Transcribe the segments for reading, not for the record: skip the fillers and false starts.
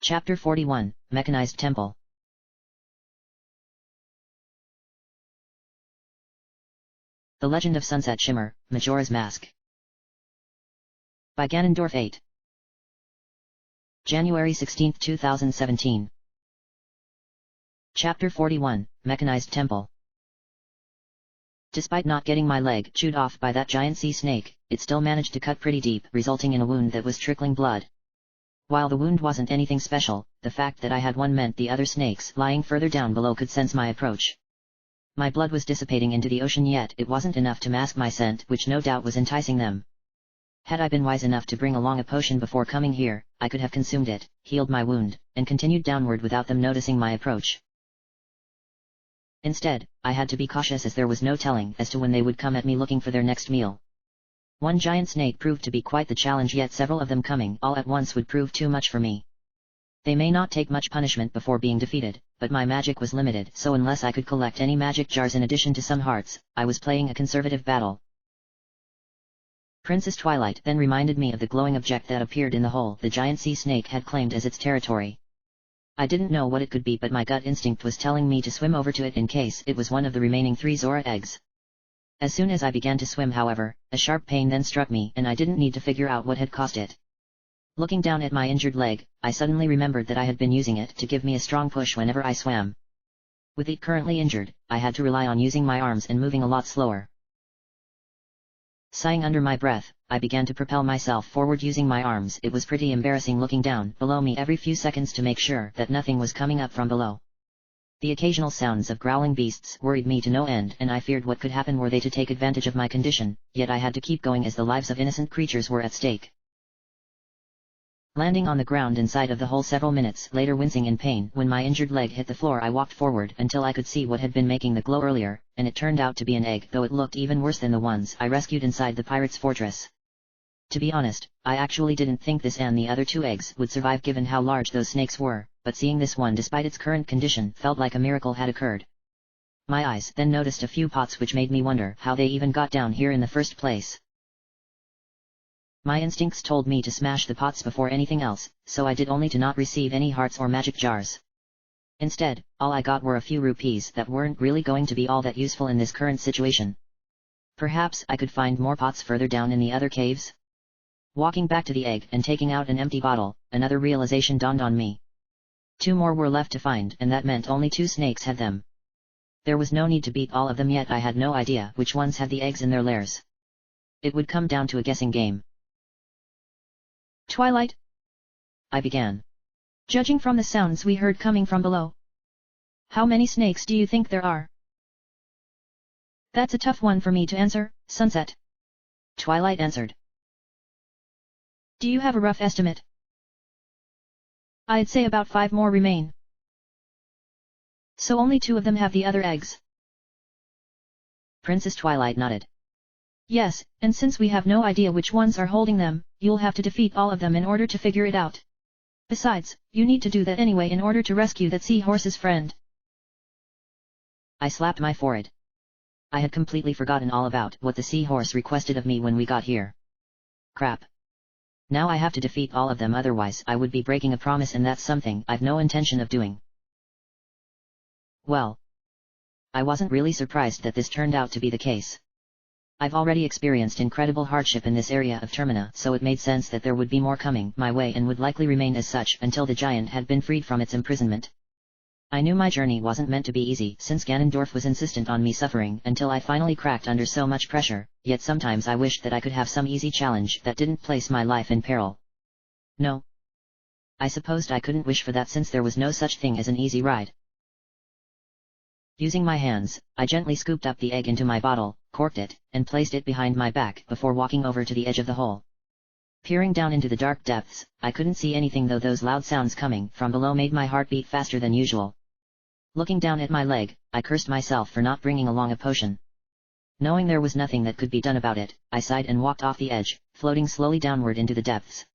Chapter 41, Mechanized Temple. The Legend of Sunset Shimmer, Majora's Mask. By Ganondorf 8. January 16, 2017. Chapter 41, Mechanized Temple. Despite not getting my leg chewed off by that giant sea snake, it still managed to cut pretty deep, resulting in a wound that was trickling blood. While the wound wasn't anything special, the fact that I had one meant the other snakes lying further down below could sense my approach. My blood was dissipating into the ocean, yet it wasn't enough to mask my scent, which no doubt was enticing them. Had I been wise enough to bring along a potion before coming here, I could have consumed it, healed my wound, and continued downward without them noticing my approach. Instead, I had to be cautious, as there was no telling as to when they would come at me looking for their next meal. One giant snake proved to be quite the challenge, yet several of them coming all at once would prove too much for me. They may not take much punishment before being defeated, but my magic was limited, so unless I could collect any magic jars in addition to some hearts, I was playing a conservative battle. Princess Twilight then reminded me of the glowing object that appeared in the hole the giant sea snake had claimed as its territory. I didn't know what it could be, but my gut instinct was telling me to swim over to it in case it was one of the remaining 3 Zora eggs. As soon as I began to swim, however, a sharp pain then struck me, and I didn't need to figure out what had caused it. Looking down at my injured leg, I suddenly remembered that I had been using it to give me a strong push whenever I swam. With it currently injured, I had to rely on using my arms and moving a lot slower. Sighing under my breath, I began to propel myself forward using my arms. It was pretty embarrassing looking down below me every few seconds to make sure that nothing was coming up from below. The occasional sounds of growling beasts worried me to no end, and I feared what could happen were they to take advantage of my condition, yet I had to keep going as the lives of innocent creatures were at stake. Landing on the ground inside of the hole several minutes later, wincing in pain when my injured leg hit the floor, I walked forward until I could see what had been making the glow earlier, and it turned out to be an egg, though it looked even worse than the ones I rescued inside the pirate's fortress. To be honest, I actually didn't think this and the other 2 eggs would survive given how large those snakes were, but seeing this one despite its current condition felt like a miracle had occurred. My eyes then noticed a few pots, which made me wonder how they even got down here in the first place. My instincts told me to smash the pots before anything else, so I did, only to not receive any hearts or magic jars. Instead, all I got were a few rupees that weren't really going to be all that useful in this current situation. Perhaps I could find more pots further down in the other caves? Walking back to the egg and taking out an empty bottle, another realization dawned on me. 2 more were left to find, and that meant only 2 snakes had them. There was no need to beat all of them, yet I had no idea which ones had the eggs in their lairs. It would come down to a guessing game. Twilight? I began. Judging from the sounds we heard coming from below, how many snakes do you think there are? That's a tough one for me to answer, Sunset. Twilight answered. Do you have a rough estimate? I'd say about 5 more remain. So only 2 of them have the other eggs? Princess Twilight nodded. Yes, and since we have no idea which ones are holding them, you'll have to defeat all of them in order to figure it out. Besides, you need to do that anyway in order to rescue that seahorse's friend. I slapped my forehead. I had completely forgotten all about what the seahorse requested of me when we got here. Crap. Now I have to defeat all of them, otherwise I would be breaking a promise, and that's something I've no intention of doing. Well, I wasn't really surprised that this turned out to be the case. I've already experienced incredible hardship in this area of Termina, so it made sense that there would be more coming my way and would likely remain as such until the giant had been freed from its imprisonment. I knew my journey wasn't meant to be easy, since Ganondorf was insistent on me suffering until I finally cracked under so much pressure, yet sometimes I wished that I could have some easy challenge that didn't place my life in peril. No. I supposed I couldn't wish for that, since there was no such thing as an easy ride. Using my hands, I gently scooped up the egg into my bottle, corked it, and placed it behind my back before walking over to the edge of the hole. Peering down into the dark depths, I couldn't see anything, though those loud sounds coming from below made my heart beat faster than usual. Looking down at my leg, I cursed myself for not bringing along a potion. Knowing there was nothing that could be done about it, I sighed and walked off the edge, floating slowly downward into the depths.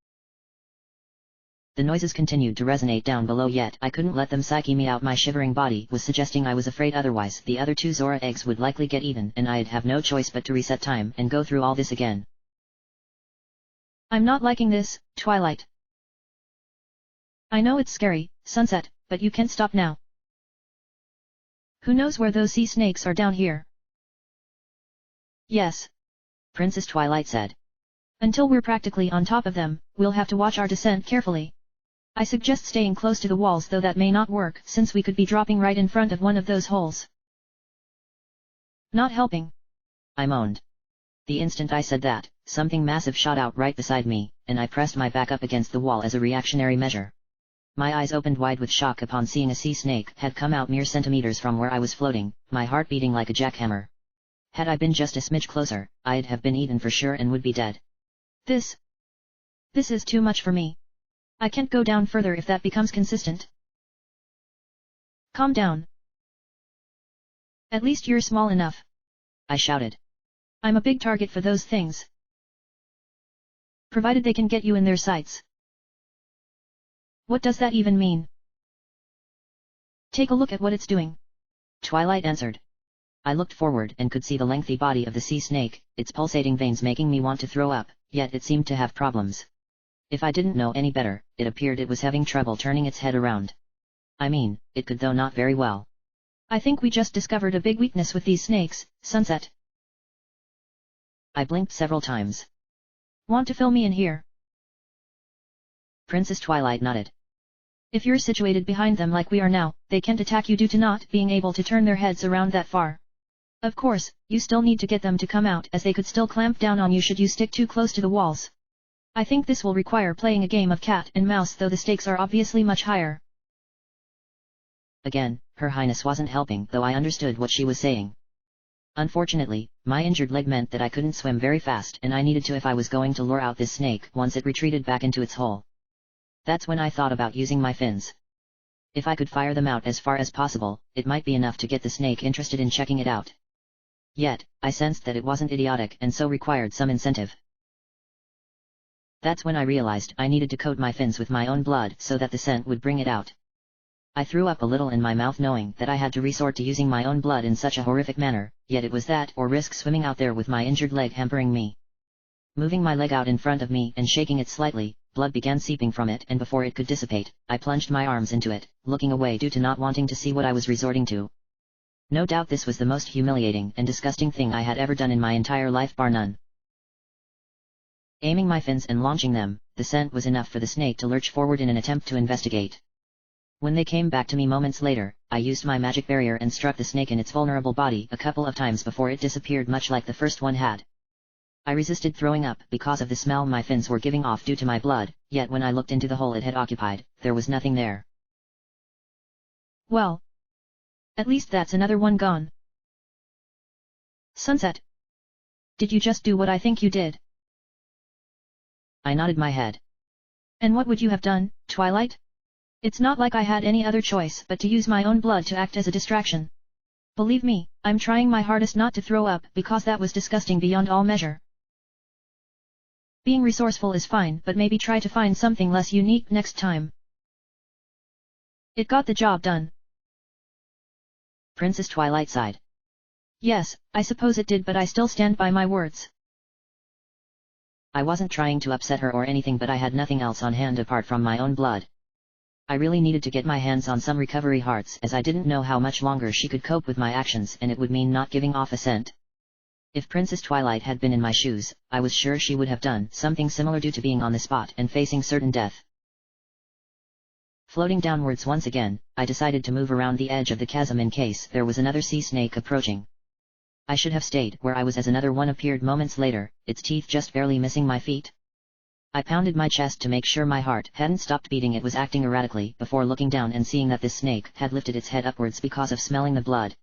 The noises continued to resonate down below, yet I couldn't let them psyche me out. My shivering body was suggesting I was afraid otherwise the other 2 Zora eggs would likely get even, and I'd have no choice but to reset time and go through all this again. I'm not liking this, Twilight. I know it's scary, Sunset, but you can't stop now. Who knows where those sea snakes are down here? Yes, Princess Twilight said. Until we're practically on top of them, we'll have to watch our descent carefully. I suggest staying close to the walls, though that may not work since we could be dropping right in front of one of those holes. Not helping, I moaned. The instant I said that, something massive shot out right beside me, and I pressed my back up against the wall as a reactionary measure. My eyes opened wide with shock upon seeing a sea snake had come out mere centimeters from where I was floating, my heart beating like a jackhammer. Had I been just a smidge closer, I'd have been eaten for sure and would be dead. This is too much for me. I can't go down further if that becomes consistent. Calm down. At least you're small enough, I shouted. I'm a big target for those things. Provided they can get you in their sights. What does that even mean? Take a look at what it's doing, Twilight answered. I looked forward and could see the lengthy body of the sea snake, its pulsating veins making me want to throw up, yet it seemed to have problems. If I didn't know any better, it appeared it was having trouble turning its head around. I mean, it could though not very well. I think we just discovered a big weakness with these snakes, Sunset. I blinked several times. Want to fill me in here? Princess Twilight nodded. If you're situated behind them like we are now, they can't attack you due to not being able to turn their heads around that far. Of course, you still need to get them to come out as they could still clamp down on you should you stick too close to the walls. I think this will require playing a game of cat and mouse, though the stakes are obviously much higher. Again, Her Highness wasn't helping, though I understood what she was saying. Unfortunately, my injured leg meant that I couldn't swim very fast and I needed to if I was going to lure out this snake once it retreated back into its hole. That's when I thought about using my fins. If I could fire them out as far as possible, it might be enough to get the snake interested in checking it out. Yet, I sensed that it wasn't idiotic and so required some incentive. That's when I realized I needed to coat my fins with my own blood so that the scent would bring it out. I threw up a little in my mouth knowing that I had to resort to using my own blood in such a horrific manner, yet it was that or risk swimming out there with my injured leg hampering me. Moving my leg out in front of me and shaking it slightly, blood began seeping from it, and before it could dissipate, I plunged my arms into it, looking away due to not wanting to see what I was resorting to. No doubt this was the most humiliating and disgusting thing I had ever done in my entire life bar none. Aiming my fins and launching them, the scent was enough for the snake to lurch forward in an attempt to investigate. When they came back to me moments later, I used my magic barrier and struck the snake in its vulnerable body a couple of times before it disappeared much like the first one had. I resisted throwing up because of the smell my fins were giving off due to my blood, yet when I looked into the hole it had occupied, there was nothing there. Well, at least that's another one gone. Sunset. Did you just do what I think you did? I nodded my head. And what would you have done, Twilight? It's not like I had any other choice but to use my own blood to act as a distraction. Believe me, I'm trying my hardest not to throw up because that was disgusting beyond all measure. Being resourceful is fine, but maybe try to find something less unique next time. It got the job done. Princess Twilight sighed. Yes, I suppose it did, but I still stand by my words. I wasn't trying to upset her or anything, but I had nothing else on hand apart from my own blood. I really needed to get my hands on some recovery hearts as I didn't know how much longer she could cope with my actions, and it would mean not giving off a scent. If Princess Twilight had been in my shoes, I was sure she would have done something similar due to being on the spot and facing certain death. Floating downwards once again, I decided to move around the edge of the chasm in case there was another sea snake approaching. I should have stayed where I was as another one appeared moments later, its teeth just barely missing my feet. I pounded my chest to make sure my heart hadn't stopped beating. It was acting erratically before looking down and seeing that this snake had lifted its head upwards because of smelling the blood.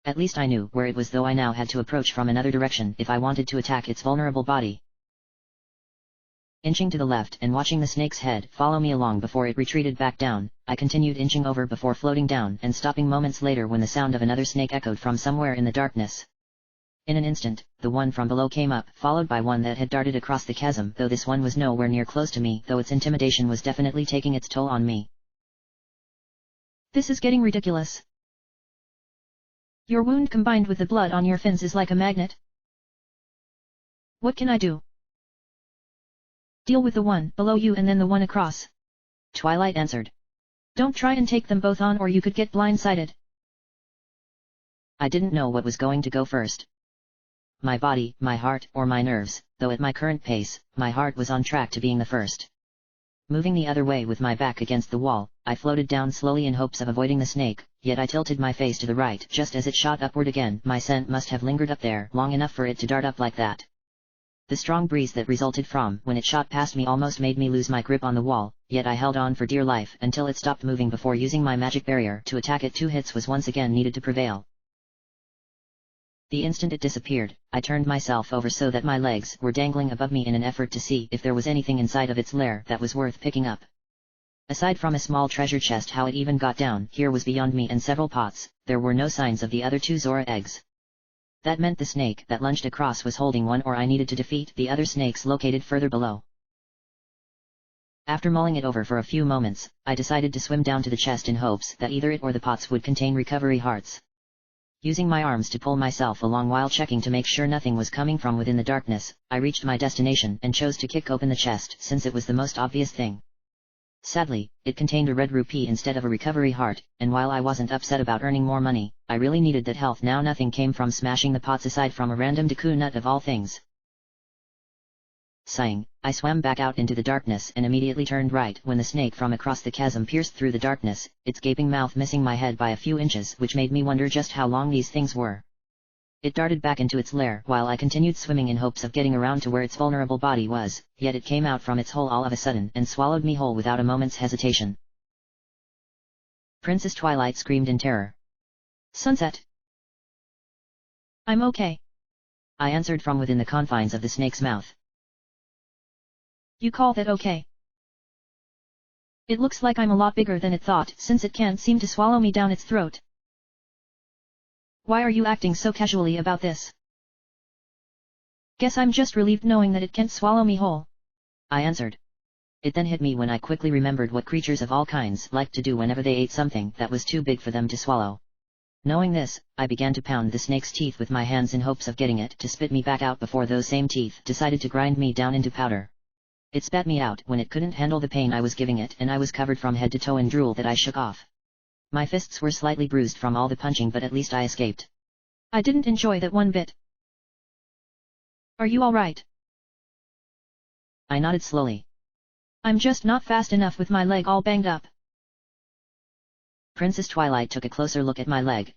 At least I knew where it was, though I now had to approach from another direction if I wanted to attack its vulnerable body. Inching to the left and watching the snake's head follow me along before it retreated back down, I continued inching over before floating down and stopping moments later when the sound of another snake echoed from somewhere in the darkness. In an instant, the one from below came up, followed by one that had darted across the chasm, though this one was nowhere near close to me, though its intimidation was definitely taking its toll on me. This is getting ridiculous. Your wound combined with the blood on your fins is like a magnet. What can I do? Deal with the one below you and then the one across. Twilight answered. Don't try and take them both on or you could get blindsided. I didn't know what was going to go first. My body, my heart, or my nerves, though at my current pace, my heart was on track to being the first. Moving the other way with my back against the wall, I floated down slowly in hopes of avoiding the snake, yet I tilted my face to the right just as it shot upward again. My scent must have lingered up there long enough for it to dart up like that. The strong breeze that resulted from when it shot past me almost made me lose my grip on the wall, yet I held on for dear life until it stopped moving before using my magic barrier to attack it. 2 hits was once again needed to prevail. The instant it disappeared, I turned myself over so that my legs were dangling above me in an effort to see if there was anything inside of its lair that was worth picking up. Aside from a small treasure chest, how it even got down here was beyond me, and several pots, there were no signs of the other 2 Zora eggs. That meant the snake that lunged across was holding one, or I needed to defeat the other snakes located further below. After mulling it over for a few moments, I decided to swim down to the chest in hopes that either it or the pots would contain recovery hearts. Using my arms to pull myself along while checking to make sure nothing was coming from within the darkness, I reached my destination and chose to kick open the chest since it was the most obvious thing. Sadly, it contained a red rupee instead of a recovery heart, and while I wasn't upset about earning more money, I really needed that health now. Nothing came from smashing the pots aside from a random Deku nut of all things. Sighing, I swam back out into the darkness and immediately turned right when the snake from across the chasm pierced through the darkness, its gaping mouth missing my head by a few inches, which made me wonder just how long these things were. It darted back into its lair while I continued swimming in hopes of getting around to where its vulnerable body was, yet it came out from its hole all of a sudden and swallowed me whole without a moment's hesitation. Princess Twilight screamed in terror. Sunset. I'm okay. I answered from within the confines of the snake's mouth. You call that okay? It looks like I'm a lot bigger than it thought, since it can't seem to swallow me down its throat. Why are you acting so casually about this? Guess I'm just relieved knowing that it can't swallow me whole. I answered. It then hit me when I quickly remembered what creatures of all kinds liked to do whenever they ate something that was too big for them to swallow. Knowing this, I began to pound the snake's teeth with my hands in hopes of getting it to spit me back out before those same teeth decided to grind me down into powder. It spat me out when it couldn't handle the pain I was giving it, and I was covered from head to toe in drool that I shook off. My fists were slightly bruised from all the punching, but at least I escaped. I didn't enjoy that one bit. Are you alright? I nodded slowly. I'm just not fast enough with my leg all banged up. Princess Twilight took a closer look at my leg.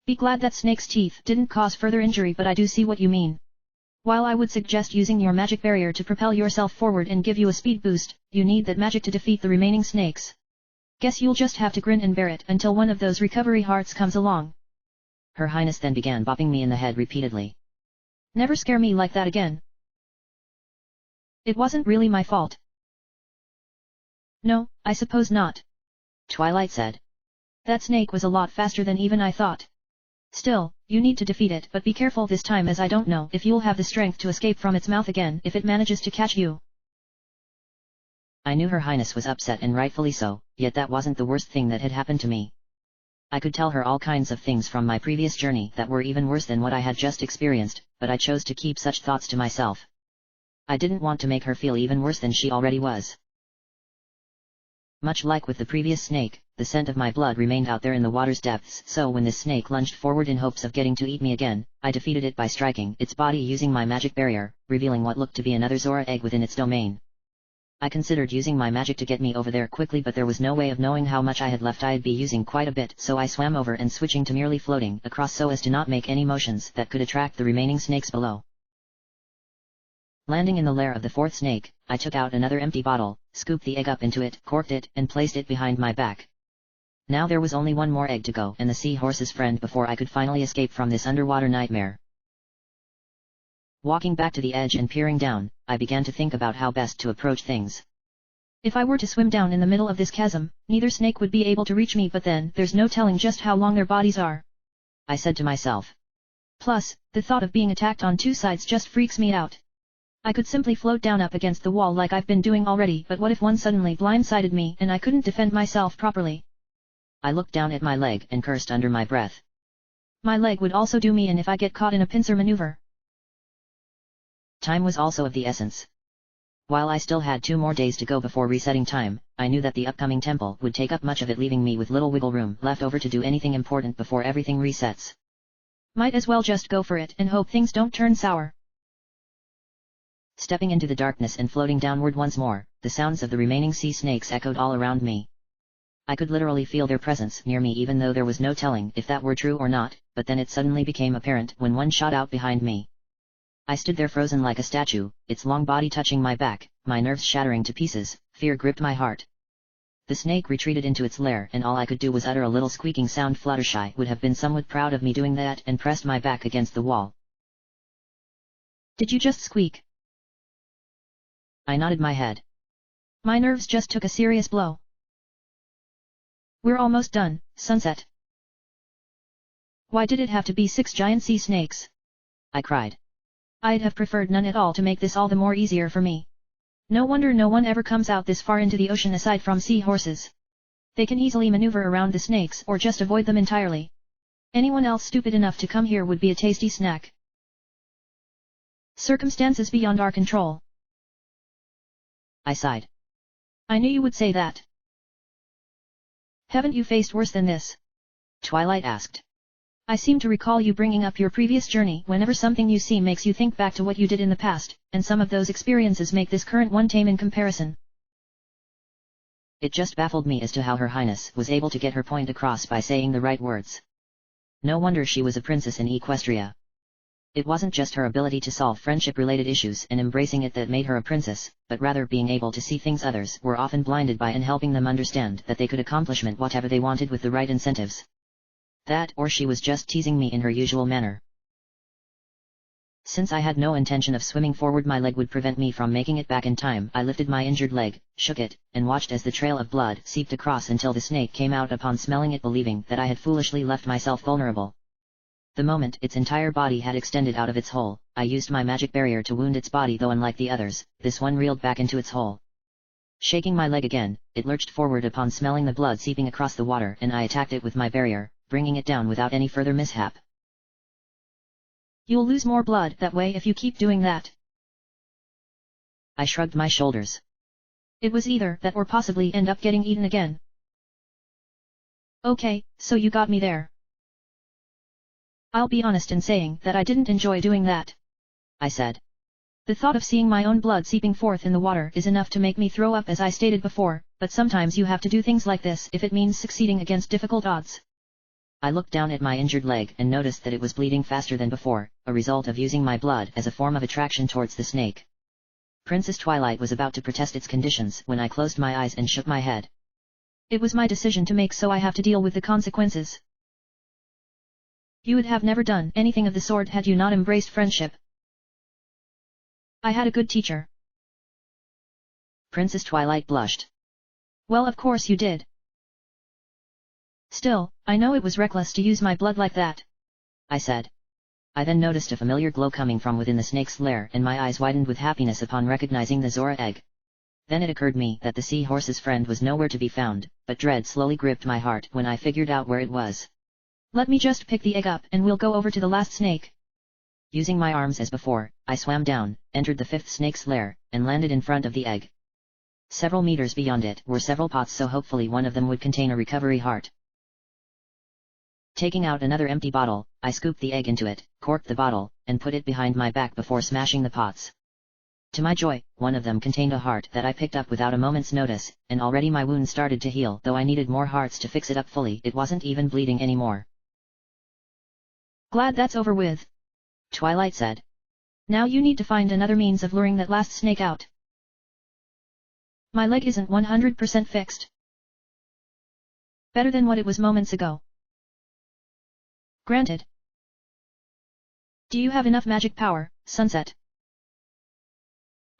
Be glad that snake's teeth didn't cause further injury, but I do see what you mean. While I would suggest using your magic barrier to propel yourself forward and give you a speed boost, you need that magic to defeat the remaining snakes. Guess you'll just have to grin and bear it until one of those recovery hearts comes along. Her Highness then began bopping me in the head repeatedly. Never scare me like that again. It wasn't really my fault. No, I suppose not. Twilight said. That snake was a lot faster than even I thought. Still, you need to defeat it, but be careful this time, as I don't know if you'll have the strength to escape from its mouth again if it manages to catch you. I knew Her Highness was upset, and rightfully so, yet that wasn't the worst thing that had happened to me. I could tell her all kinds of things from my previous journey that were even worse than what I had just experienced, but I chose to keep such thoughts to myself. I didn't want to make her feel even worse than she already was. Much like with the previous snake, the scent of my blood remained out there in the water's depths, so when this snake lunged forward in hopes of getting to eat me again, I defeated it by striking its body using my magic barrier, revealing what looked to be another Zora egg within its domain. I considered using my magic to get me over there quickly, but there was no way of knowing how much I had left. I'd be using quite a bit, so I swam over and switching to merely floating across so as to not make any motions that could attract the remaining snakes below. Landing in the lair of the 4th snake, I took out another empty bottle, scooped the egg up into it, corked it, and placed it behind my back. Now there was only one more egg to go and the seahorse's friend before I could finally escape from this underwater nightmare. Walking back to the edge and peering down, I began to think about how best to approach things. If I were to swim down in the middle of this chasm, neither snake would be able to reach me, but then there's no telling just how long their bodies are, I said to myself. Plus, the thought of being attacked on 2 sides just freaks me out. I could simply float down up against the wall like I've been doing already, but what if one suddenly blindsided me and I couldn't defend myself properly? I looked down at my leg and cursed under my breath. My leg would also do me in if I get caught in a pincer maneuver. Time was also of the essence. While I still had 2 more days to go before resetting time, I knew that the upcoming temple would take up much of it, leaving me with little wiggle room left over to do anything important before everything resets. Might as well just go for it and hope things don't turn sour. Stepping into the darkness and floating downward once more, the sounds of the remaining sea snakes echoed all around me. I could literally feel their presence near me, even though there was no telling if that were true or not, but then it suddenly became apparent when one shot out behind me. I stood there frozen like a statue, its long body touching my back, my nerves shattering to pieces. Fear gripped my heart. The snake retreated into its lair, and all I could do was utter a little squeaking sound. Fluttershy would have been somewhat proud of me doing that, and pressed my back against the wall. Did you just squeak? I nodded my head. My nerves just took a serious blow. We're almost done, Sunset. Why did it have to be 6 giant sea snakes? I cried. I'd have preferred none at all to make this all the more easier for me. No wonder no one ever comes out this far into the ocean aside from seahorses. They can easily maneuver around the snakes or just avoid them entirely. Anyone else stupid enough to come here would be a tasty snack. Circumstances beyond our control. I sighed. I knew you would say that. Haven't you faced worse than this? Twilight asked. I seem to recall you bringing up your previous journey whenever something you see makes you think back to what you did in the past, and some of those experiences make this current one tame in comparison. It just baffled me as to how Her Highness was able to get her point across by saying the right words. No wonder she was a princess in Equestria. It wasn't just her ability to solve friendship-related issues and embracing it that made her a princess, but rather being able to see things others were often blinded by and helping them understand that they could accomplish whatever they wanted with the right incentives. That, or she was just teasing me in her usual manner. Since I had no intention of swimming forward, my leg would prevent me from making it back in time. I lifted my injured leg, shook it, and watched as the trail of blood seeped across until the snake came out. Upon smelling it, believing that I had foolishly left myself vulnerable. The moment its entire body had extended out of its hole, I used my magic barrier to wound its body, though unlike the others, this one reeled back into its hole. Shaking my leg again, it lurched forward upon smelling the blood seeping across the water, and I attacked it with my barrier, bringing it down without any further mishap. You'll lose more blood that way if you keep doing that. I shrugged my shoulders. It was either that or possibly end up getting eaten again. Okay, so you got me there. I'll be honest in saying that I didn't enjoy doing that, I said. The thought of seeing my own blood seeping forth in the water is enough to make me throw up, as I stated before, but sometimes you have to do things like this if it means succeeding against difficult odds. I looked down at my injured leg and noticed that it was bleeding faster than before, a result of using my blood as a form of attraction towards the snake. Princess Twilight was about to protest its conditions when I closed my eyes and shook my head. It was my decision to make, so I have to deal with the consequences. You would have never done anything of the sort had you not embraced friendship. I had a good teacher. Princess Twilight blushed. Well, of course you did. Still, I know it was reckless to use my blood like that, I said. I then noticed a familiar glow coming from within the snake's lair, and my eyes widened with happiness upon recognizing the Zora egg. Then it occurred me that the seahorse's friend was nowhere to be found, but dread slowly gripped my heart when I figured out where it was. Let me just pick the egg up and we'll go over to the last snake. Using my arms as before, I swam down, entered the 5th snake's lair, and landed in front of the egg. Several meters beyond it were several pots, so hopefully one of them would contain a recovery heart. Taking out another empty bottle, I scooped the egg into it, corked the bottle, and put it behind my back before smashing the pots. To my joy, one of them contained a heart that I picked up without a moment's notice, and already my wound started to heal. Though I needed more hearts to fix it up fully, it wasn't even bleeding anymore. Glad that's over with, Twilight said. Now you need to find another means of luring that last snake out. My leg isn't 100% fixed. Better than what it was moments ago. Granted. Do you have enough magic power, Sunset?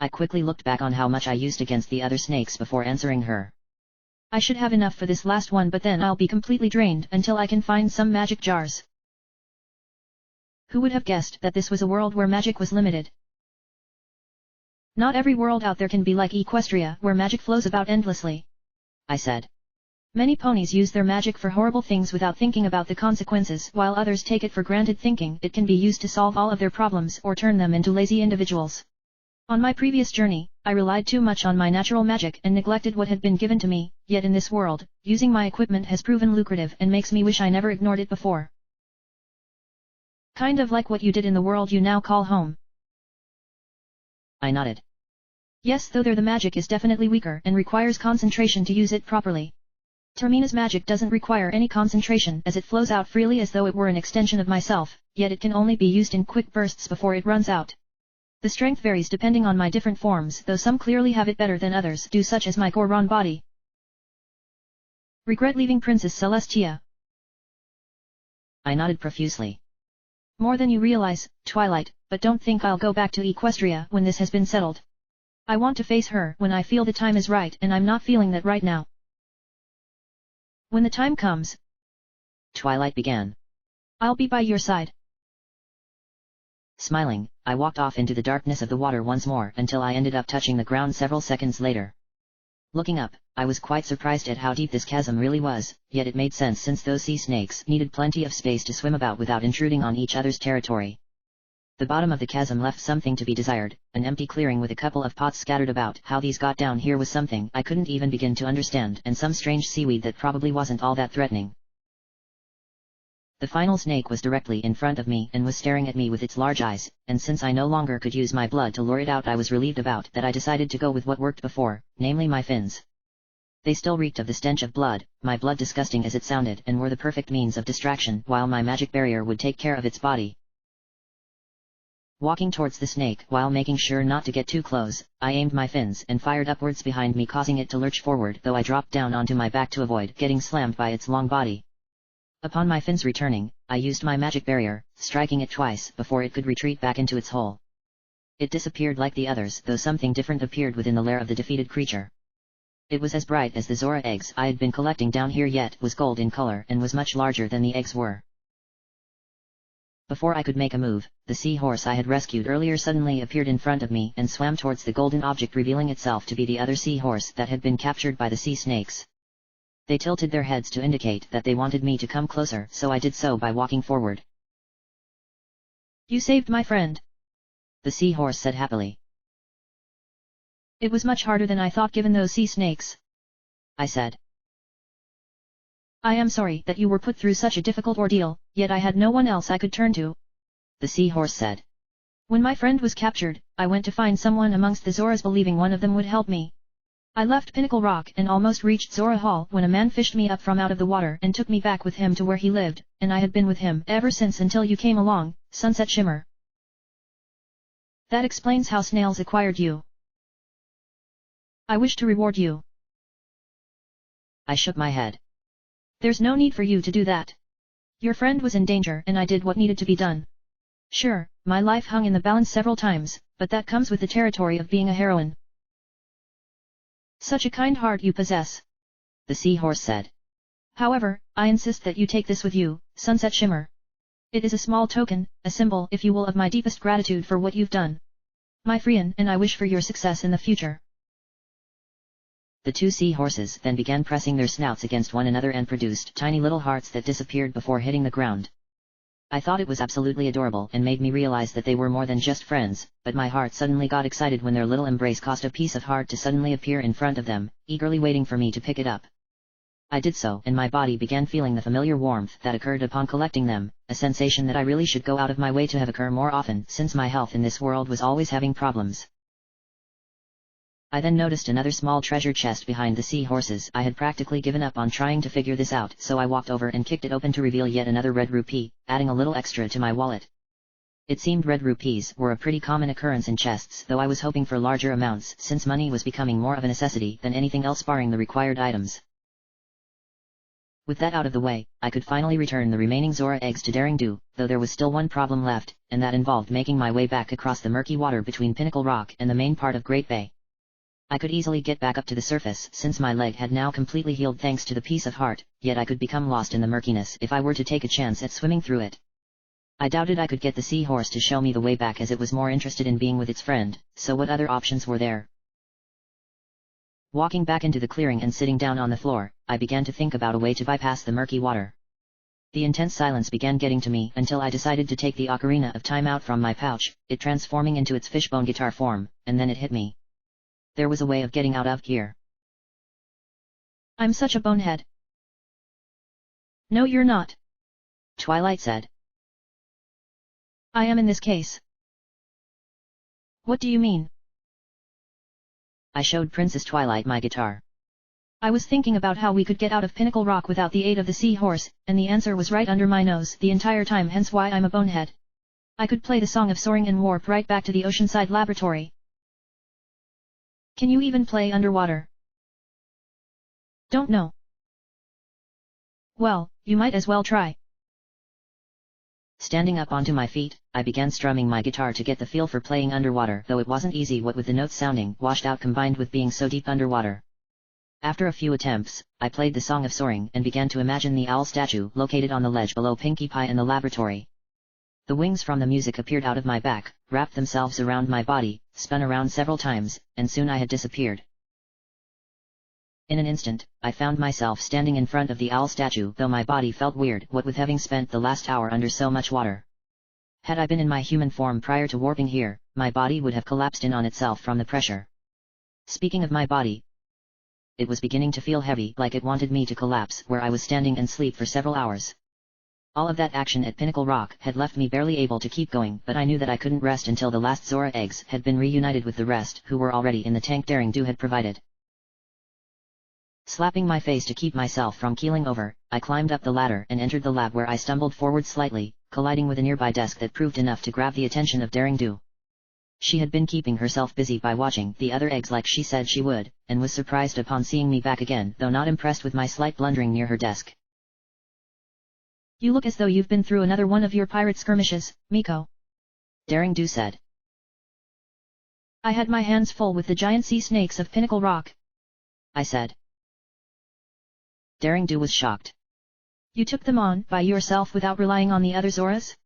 I quickly looked back on how much I used against the other snakes before answering her. I should have enough for this last one, but then I'll be completely drained until I can find some magic jars. Who would have guessed that this was a world where magic was limited? Not every world out there can be like Equestria, where magic flows about endlessly, I said. Many ponies use their magic for horrible things without thinking about the consequences, while others take it for granted, thinking it can be used to solve all of their problems or turn them into lazy individuals. On my previous journey, I relied too much on my natural magic and neglected what had been given to me, yet in this world, using my equipment has proven lucrative and makes me wish I never ignored it before. Kind of like what you did in the world you now call home. I nodded. Yes, though there the magic is definitely weaker and requires concentration to use it properly. Termina's magic doesn't require any concentration as it flows out freely as though it were an extension of myself, yet it can only be used in quick bursts before it runs out. The strength varies depending on my different forms, though some clearly have it better than others do, such as my Goron body. Regret leaving Princess Celestia. I nodded profusely. More than you realize, Twilight, but don't think I'll go back to Equestria when this has been settled. I want to face her when I feel the time is right, and I'm not feeling that right now. When the time comes, Twilight began, I'll be by your side. Smiling, I walked off into the darkness of the water once more until I ended up touching the ground several seconds later. Looking up, I was quite surprised at how deep this chasm really was, yet it made sense since those sea snakes needed plenty of space to swim about without intruding on each other's territory. The bottom of the chasm left something to be desired, an empty clearing with a couple of pots scattered about. How these got down here was something I couldn't even begin to understand, and some strange seaweed that probably wasn't all that threatening. The final snake was directly in front of me and was staring at me with its large eyes, and since I no longer could use my blood to lure it out, I was relieved about that. I decided to go with what worked before, namely my fins. They still reeked of the stench of blood, my blood disgusting as it sounded, and were the perfect means of distraction, while my magic barrier would take care of its body. Walking towards the snake while making sure not to get too close, I aimed my fins and fired upwards behind me, causing it to lurch forward, though I dropped down onto my back to avoid getting slammed by its long body. Upon my fins returning, I used my magic barrier, striking it twice before it could retreat back into its hole. It disappeared like the others, though something different appeared within the lair of the defeated creature. It was as bright as the Zora eggs I had been collecting down here, yet was gold in color and was much larger than the eggs were. Before I could make a move, the seahorse I had rescued earlier suddenly appeared in front of me and swam towards the golden object, revealing itself to be the other seahorse that had been captured by the sea snakes. They tilted their heads to indicate that they wanted me to come closer, so I did so by walking forward. You saved my friend, the seahorse said happily. It was much harder than I thought given those sea snakes, I said. I am sorry that you were put through such a difficult ordeal, yet I had no one else I could turn to, the seahorse said. When my friend was captured, I went to find someone amongst the Zoras, believing one of them would help me. I left Pinnacle Rock and almost reached Zora Hall when a man fished me up from out of the water and took me back with him to where he lived, and I had been with him ever since until you came along, Sunset Shimmer. That explains how snails acquired you. I wish to reward you. I shook my head. There's no need for you to do that. Your friend was in danger and I did what needed to be done. Sure, my life hung in the balance several times, but that comes with the territory of being a heroine. Such a kind heart you possess, the seahorse said. However, I insist that you take this with you, Sunset Shimmer. It is a small token, a symbol if you will of my deepest gratitude for what you've done. My friend and I wish for your success in the future. The two seahorses then began pressing their snouts against one another and produced tiny little hearts that disappeared before hitting the ground. I thought it was absolutely adorable and made me realize that they were more than just friends, but my heart suddenly got excited when their little embrace caused a piece of heart to suddenly appear in front of them, eagerly waiting for me to pick it up. I did so, and my body began feeling the familiar warmth that occurred upon collecting them, a sensation that I really should go out of my way to have occur more often, since my health in this world was always having problems. I then noticed another small treasure chest behind the seahorses. I had practically given up on trying to figure this out, so I walked over and kicked it open to reveal yet another red rupee, adding a little extra to my wallet. It seemed red rupees were a pretty common occurrence in chests, though I was hoping for larger amounts since money was becoming more of a necessity than anything else barring the required items. With that out of the way, I could finally return the remaining Zora eggs to Daring Do, though there was still one problem left, and that involved making my way back across the murky water between Pinnacle Rock and the main part of Great Bay. I could easily get back up to the surface since my leg had now completely healed thanks to the piece of heart, yet I could become lost in the murkiness if I were to take a chance at swimming through it. I doubted I could get the seahorse to show me the way back, as it was more interested in being with its friend, so what other options were there? Walking back into the clearing and sitting down on the floor, I began to think about a way to bypass the murky water. The intense silence began getting to me until I decided to take the ocarina of time out from my pouch, it transforming into its fishbone guitar form, and then it hit me. There was a way of getting out of here. I'm such a bonehead. No, you're not, Twilight said. I am in this case. What do you mean? I showed Princess Twilight my guitar. I was thinking about how we could get out of Pinnacle Rock without the aid of the seahorse, and the answer was right under my nose the entire time, hence why I'm a bonehead. I could play the Song of Soaring and warp right back to the Oceanside Laboratory. Can you even play underwater? Don't know. Well, you might as well try. Standing up onto my feet, I began strumming my guitar to get the feel for playing underwater, though it wasn't easy what with the notes sounding washed out combined with being so deep underwater. After a few attempts, I played the Song of Soaring and began to imagine the owl statue located on the ledge below Pinkie Pie in the laboratory. The wings from the music appeared out of my back, wrapped themselves around my body, spun around several times, and soon I had disappeared. In an instant, I found myself standing in front of the owl statue, though my body felt weird what with having spent the last hour under so much water. Had I been in my human form prior to warping here, my body would have collapsed in on itself from the pressure. Speaking of my body, it was beginning to feel heavy, like it wanted me to collapse where I was standing and sleep for several hours. All of that action at Pinnacle Rock had left me barely able to keep going, but I knew that I couldn't rest until the last Zora eggs had been reunited with the rest who were already in the tank Daring Do had provided. Slapping my face to keep myself from keeling over, I climbed up the ladder and entered the lab, where I stumbled forward slightly, colliding with a nearby desk that proved enough to grab the attention of Daring Do. She had been keeping herself busy by watching the other eggs like she said she would, and was surprised upon seeing me back again, though not impressed with my slight blundering near her desk. You look as though you've been through another one of your pirate skirmishes, Miko, Daring Do said. I had my hands full with the giant sea snakes of Pinnacle Rock, I said. Daring Do was shocked. You took them on by yourself without relying on the other Zoras?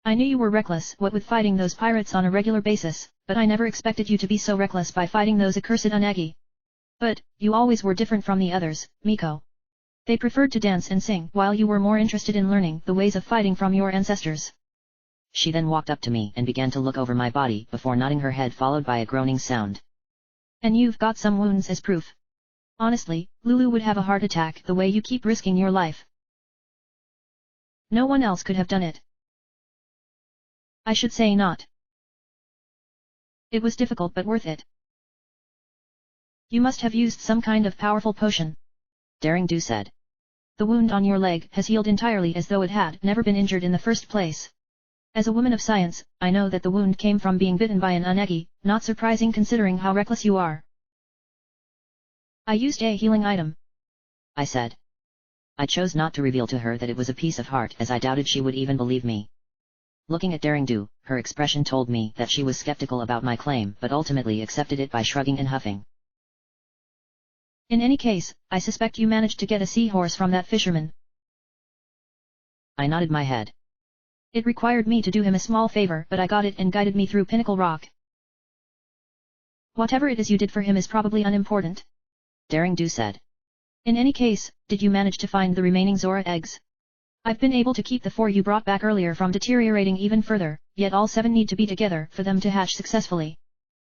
I knew you were reckless what with fighting those pirates on a regular basis, but I never expected you to be so reckless by fighting those accursed Unagi. But, you always were different from the others, Miko. They preferred to dance and sing, while you were more interested in learning the ways of fighting from your ancestors. She then walked up to me and began to look over my body before nodding her head, followed by a groaning sound. And you've got some wounds as proof. Honestly, Lulu would have a heart attack the way you keep risking your life. No one else could have done it. I should say not. It was difficult but worth it. You must have used some kind of powerful potion, Daring Do said. The wound on your leg has healed entirely as though it had never been injured in the first place. As a woman of science, I know that the wound came from being bitten by an Unagi, not surprising considering how reckless you are. I used a healing item, I said. I chose not to reveal to her that it was a piece of heart, as I doubted she would even believe me. Looking at Daring Do, her expression told me that she was skeptical about my claim, but ultimately accepted it by shrugging and huffing. In any case, I suspect you managed to get a seahorse from that fisherman. I nodded my head. It required me to do him a small favor, but I got it and guided me through Pinnacle Rock. Whatever it is you did for him is probably unimportant, Daring Do said. In any case, did you manage to find the remaining Zora eggs? I've been able to keep the 4 you brought back earlier from deteriorating even further, yet all 7 need to be together for them to hatch successfully.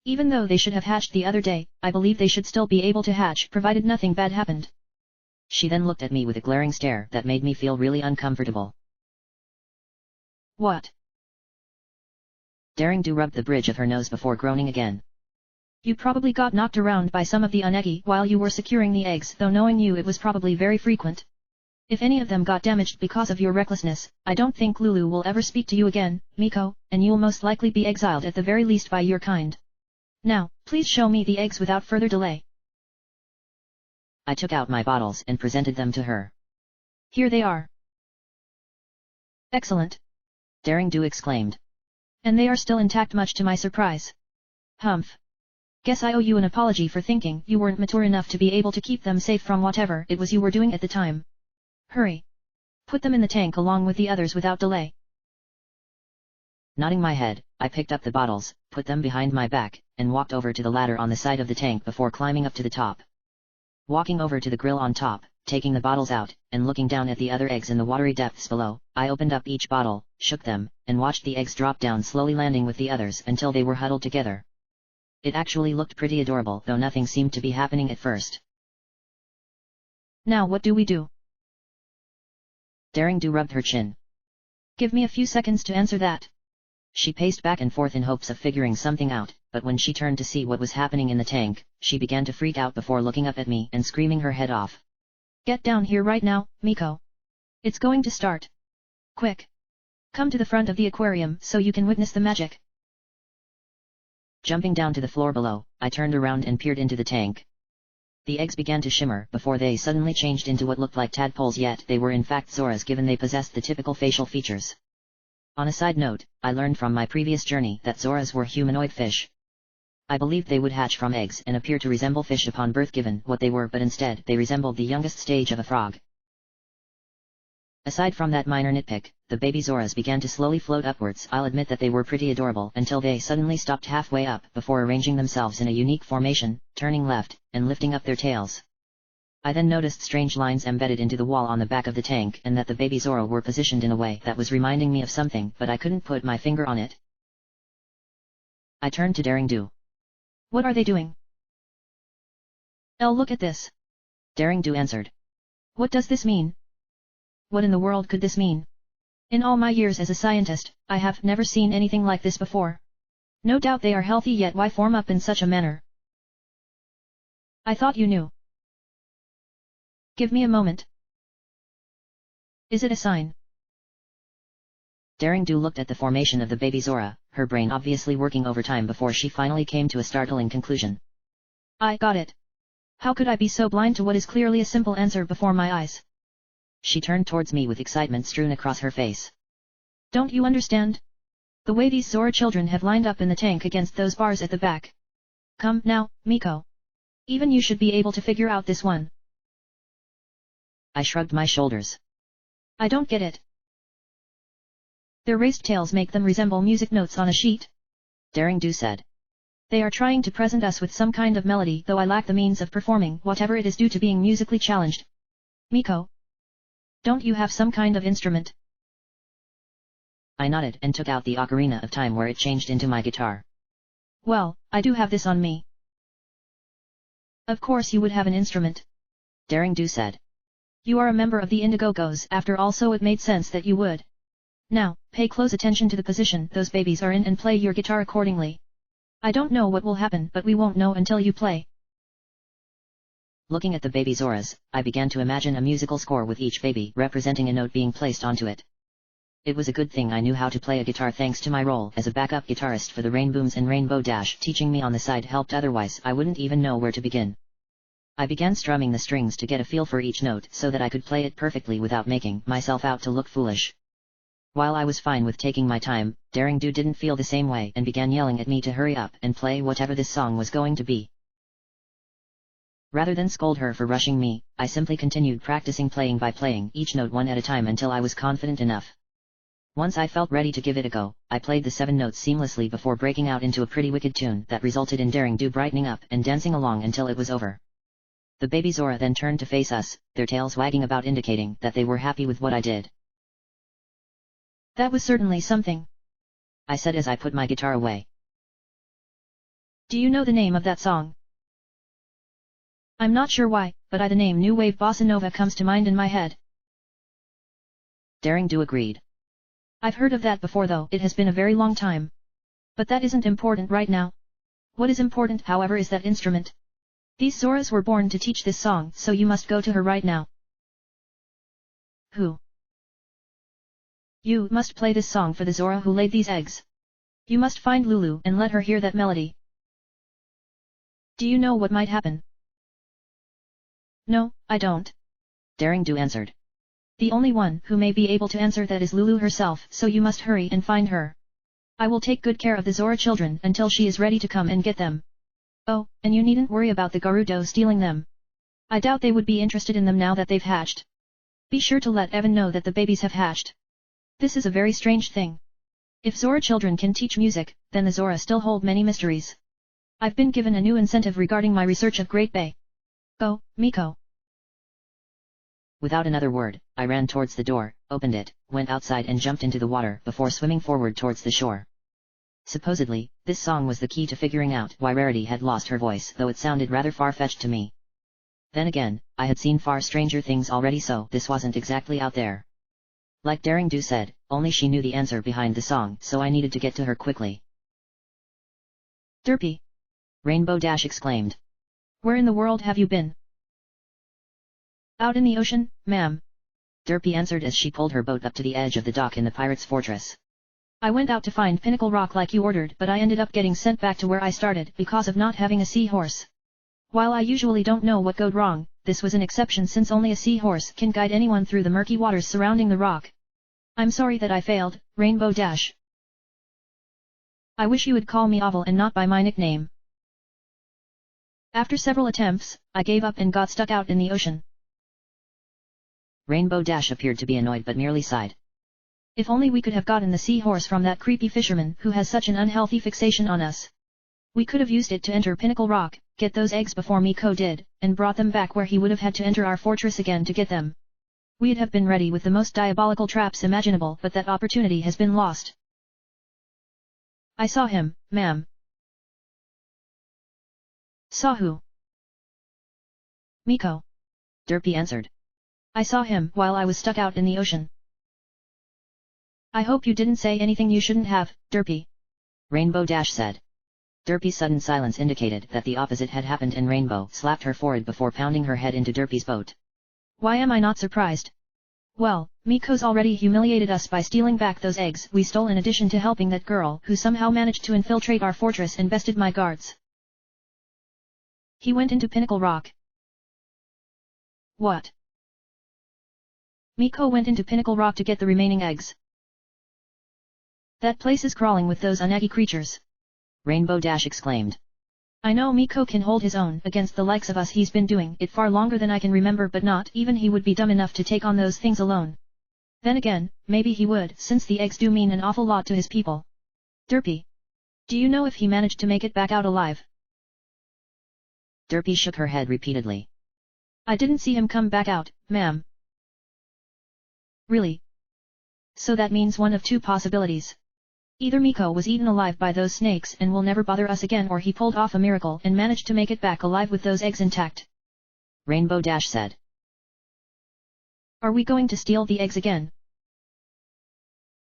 Even though they should have hatched the other day, I believe they should still be able to hatch provided nothing bad happened. She then looked at me with a glaring stare that made me feel really uncomfortable. What? Daring Do rubbed the bridge of her nose before groaning again. You probably got knocked around by some of the Unagi while you were securing the eggs, though knowing you it was probably very frequent. If any of them got damaged because of your recklessness, I don't think Lulu will ever speak to you again, Miko, and you'll most likely be exiled at the very least by your kind. Now, please show me the eggs without further delay. I took out my bottles and presented them to her. Here they are. Excellent, Daring Do exclaimed. And they are still intact, much to my surprise. Humph. Guess I owe you an apology for thinking you weren't mature enough to be able to keep them safe from whatever it was you were doing at the time. Hurry. Put them in the tank along with the others without delay. Nodding my head, I picked up the bottles, put them behind my back, and walked over to the ladder on the side of the tank before climbing up to the top. Walking over to the grill on top, taking the bottles out, and looking down at the other eggs in the watery depths below. I opened up each bottle, shook them, and watched the eggs drop down, slowly landing with the others until they were huddled together. It actually looked pretty adorable, though nothing seemed to be happening at first. Now what do we do? ARandomAudiobookAppeared rubbed her chin. Give me a few seconds to answer that. She paced back and forth in hopes of figuring something out, but when she turned to see what was happening in the tank, she began to freak out before looking up at me and screaming her head off. Get down here right now, Miko. It's going to start. Quick. Come to the front of the aquarium so you can witness the magic. Jumping down to the floor below, I turned around and peered into the tank. The eggs began to shimmer before they suddenly changed into what looked like tadpoles, yet they were in fact Zoras, given they possessed the typical facial features. On a side note, I learned from my previous journey that Zoras were humanoid fish. I believed they would hatch from eggs and appear to resemble fish upon birth, given what they were, but instead they resembled the youngest stage of a frog. Aside from that minor nitpick, the baby Zoras began to slowly float upwards. I'll admit that they were pretty adorable until they suddenly stopped halfway up before arranging themselves in a unique formation, turning left, and lifting up their tails. I then noticed strange lines embedded into the wall on the back of the tank, and that the baby Zora were positioned in a way that was reminding me of something, but I couldn't put my finger on it. I turned to ARandomAudiobookAppeared. What are they doing? Look at this. ARandomAudiobookAppeared answered. What does this mean? What in the world could this mean? In all my years as a scientist, I have never seen anything like this before. No doubt they are healthy, yet why form up in such a manner? I thought you knew. Give me a moment. Is it a sign? ARandomAudiobookAppeared looked at the formation of the baby Zora, her brain obviously working overtime before she finally came to a startling conclusion. I got it. How could I be so blind to what is clearly a simple answer before my eyes? She turned towards me with excitement strewn across her face. Don't you understand? The way these Zora children have lined up in the tank against those bars at the back. Come now, Miko. Even you should be able to figure out this one. I shrugged my shoulders. I don't get it. Their raised tails make them resemble music notes on a sheet. ARandomAudiobookAppeared said. They are trying to present us with some kind of melody, though I lack the means of performing whatever it is due to being musically challenged. Miko. Don't you have some kind of instrument? I nodded and took out the ocarina of time, where it changed into my guitar. Well, I do have this on me. Of course you would have an instrument. ARandomAudiobookAppeared said. You are a member of the Indigogos after all, so it made sense that you would. Now, pay close attention to the position those babies are in and play your guitar accordingly. I don't know what will happen, but we won't know until you play. Looking at the baby Zoras, I began to imagine a musical score with each baby representing a note being placed onto it. It was a good thing I knew how to play a guitar, thanks to my role as a backup guitarist for the Rainbooms and Rainbow Dash. Teaching me on the side helped, otherwise I wouldn't even know where to begin. I began strumming the strings to get a feel for each note so that I could play it perfectly without making myself out to look foolish. While I was fine with taking my time, ARandomAudiobookAppeared didn't feel the same way and began yelling at me to hurry up and play whatever this song was going to be. Rather than scold her for rushing me, I simply continued practicing, playing by playing each note one at a time until I was confident enough. Once I felt ready to give it a go, I played the 7 notes seamlessly before breaking out into a pretty wicked tune that resulted in ARandomAudiobookAppeared brightening up and dancing along until it was over. The baby Zora then turned to face us, their tails wagging about, indicating that they were happy with what I did. That was certainly something, I said as I put my guitar away. Do you know the name of that song? I'm not sure why, but the name New Wave Bossa Nova comes to mind in my head. ARandomAudiobookAppeared agreed. I've heard of that before, though it has been a very long time. But that isn't important right now. What is important, however, is that instrument. These Zoras were born to teach this song, so you must go to her right now. Who? You must play this song for the Zora who laid these eggs. You must find Lulu and let her hear that melody. Do you know what might happen? No, I don't. ARandomAudiobookAppeared answered. The only one who may be able to answer that is Lulu herself, so you must hurry and find her. I will take good care of the Zora children until she is ready to come and get them. Oh, and you needn't worry about the Gerudo stealing them. I doubt they would be interested in them now that they've hatched. Be sure to let Evan know that the babies have hatched. This is a very strange thing. If Zora children can teach music, then the Zora still hold many mysteries. I've been given a new incentive regarding my research of Great Bay. Go, Miko. Without another word, I ran towards the door, opened it, went outside and jumped into the water before swimming forward towards the shore. Supposedly, this song was the key to figuring out why Rarity had lost her voice, though it sounded rather far-fetched to me. Then again, I had seen far stranger things already, so this wasn't exactly out there. Like Daring Do said, only she knew the answer behind the song, so I needed to get to her quickly. Derpy! Rainbow Dash exclaimed. Where in the world have you been? Out in the ocean, ma'am. Derpy answered as she pulled her boat up to the edge of the dock in the pirate's fortress. I went out to find Pinnacle Rock like you ordered, but I ended up getting sent back to where I started because of not having a seahorse. While I usually don't know what goes wrong, this was an exception since only a seahorse can guide anyone through the murky waters surrounding the rock. I'm sorry that I failed, Rainbow Dash. I wish you would call me Oval and not by my nickname. After several attempts, I gave up and got stuck out in the ocean. Rainbow Dash appeared to be annoyed but merely sighed. If only we could have gotten the seahorse from that creepy fisherman who has such an unhealthy fixation on us. We could have used it to enter Pinnacle Rock, get those eggs before Miko did, and brought them back where he would have had to enter our fortress again to get them. We'd have been ready with the most diabolical traps imaginable, but that opportunity has been lost. I saw him, ma'am. Saw who? Miko. Derpy answered. I saw him while I was stuck out in the ocean. I hope you didn't say anything you shouldn't have, Derpy. Rainbow Dash said. Derpy's sudden silence indicated that the opposite had happened, and Rainbow slapped her forehead before pounding her head into Derpy's boat. Why am I not surprised? Well, Miko's already humiliated us by stealing back those eggs we stole, in addition to helping that girl who somehow managed to infiltrate our fortress and bested my guards. He went into Pinnacle Rock. What? Miko went into Pinnacle Rock to get the remaining eggs. That place is crawling with those unaggy creatures. Rainbow Dash exclaimed. I know Miko can hold his own against the likes of us. He's been doing it far longer than I can remember, but not even he would be dumb enough to take on those things alone. Then again, maybe he would, since the eggs do mean an awful lot to his people. Derpy. Do you know if he managed to make it back out alive? Derpy shook her head repeatedly. I didn't see him come back out, ma'am. Really? So that means one of two possibilities. Either Miko was eaten alive by those snakes and will never bother us again, or he pulled off a miracle and managed to make it back alive with those eggs intact. Rainbow Dash said. Are we going to steal the eggs again?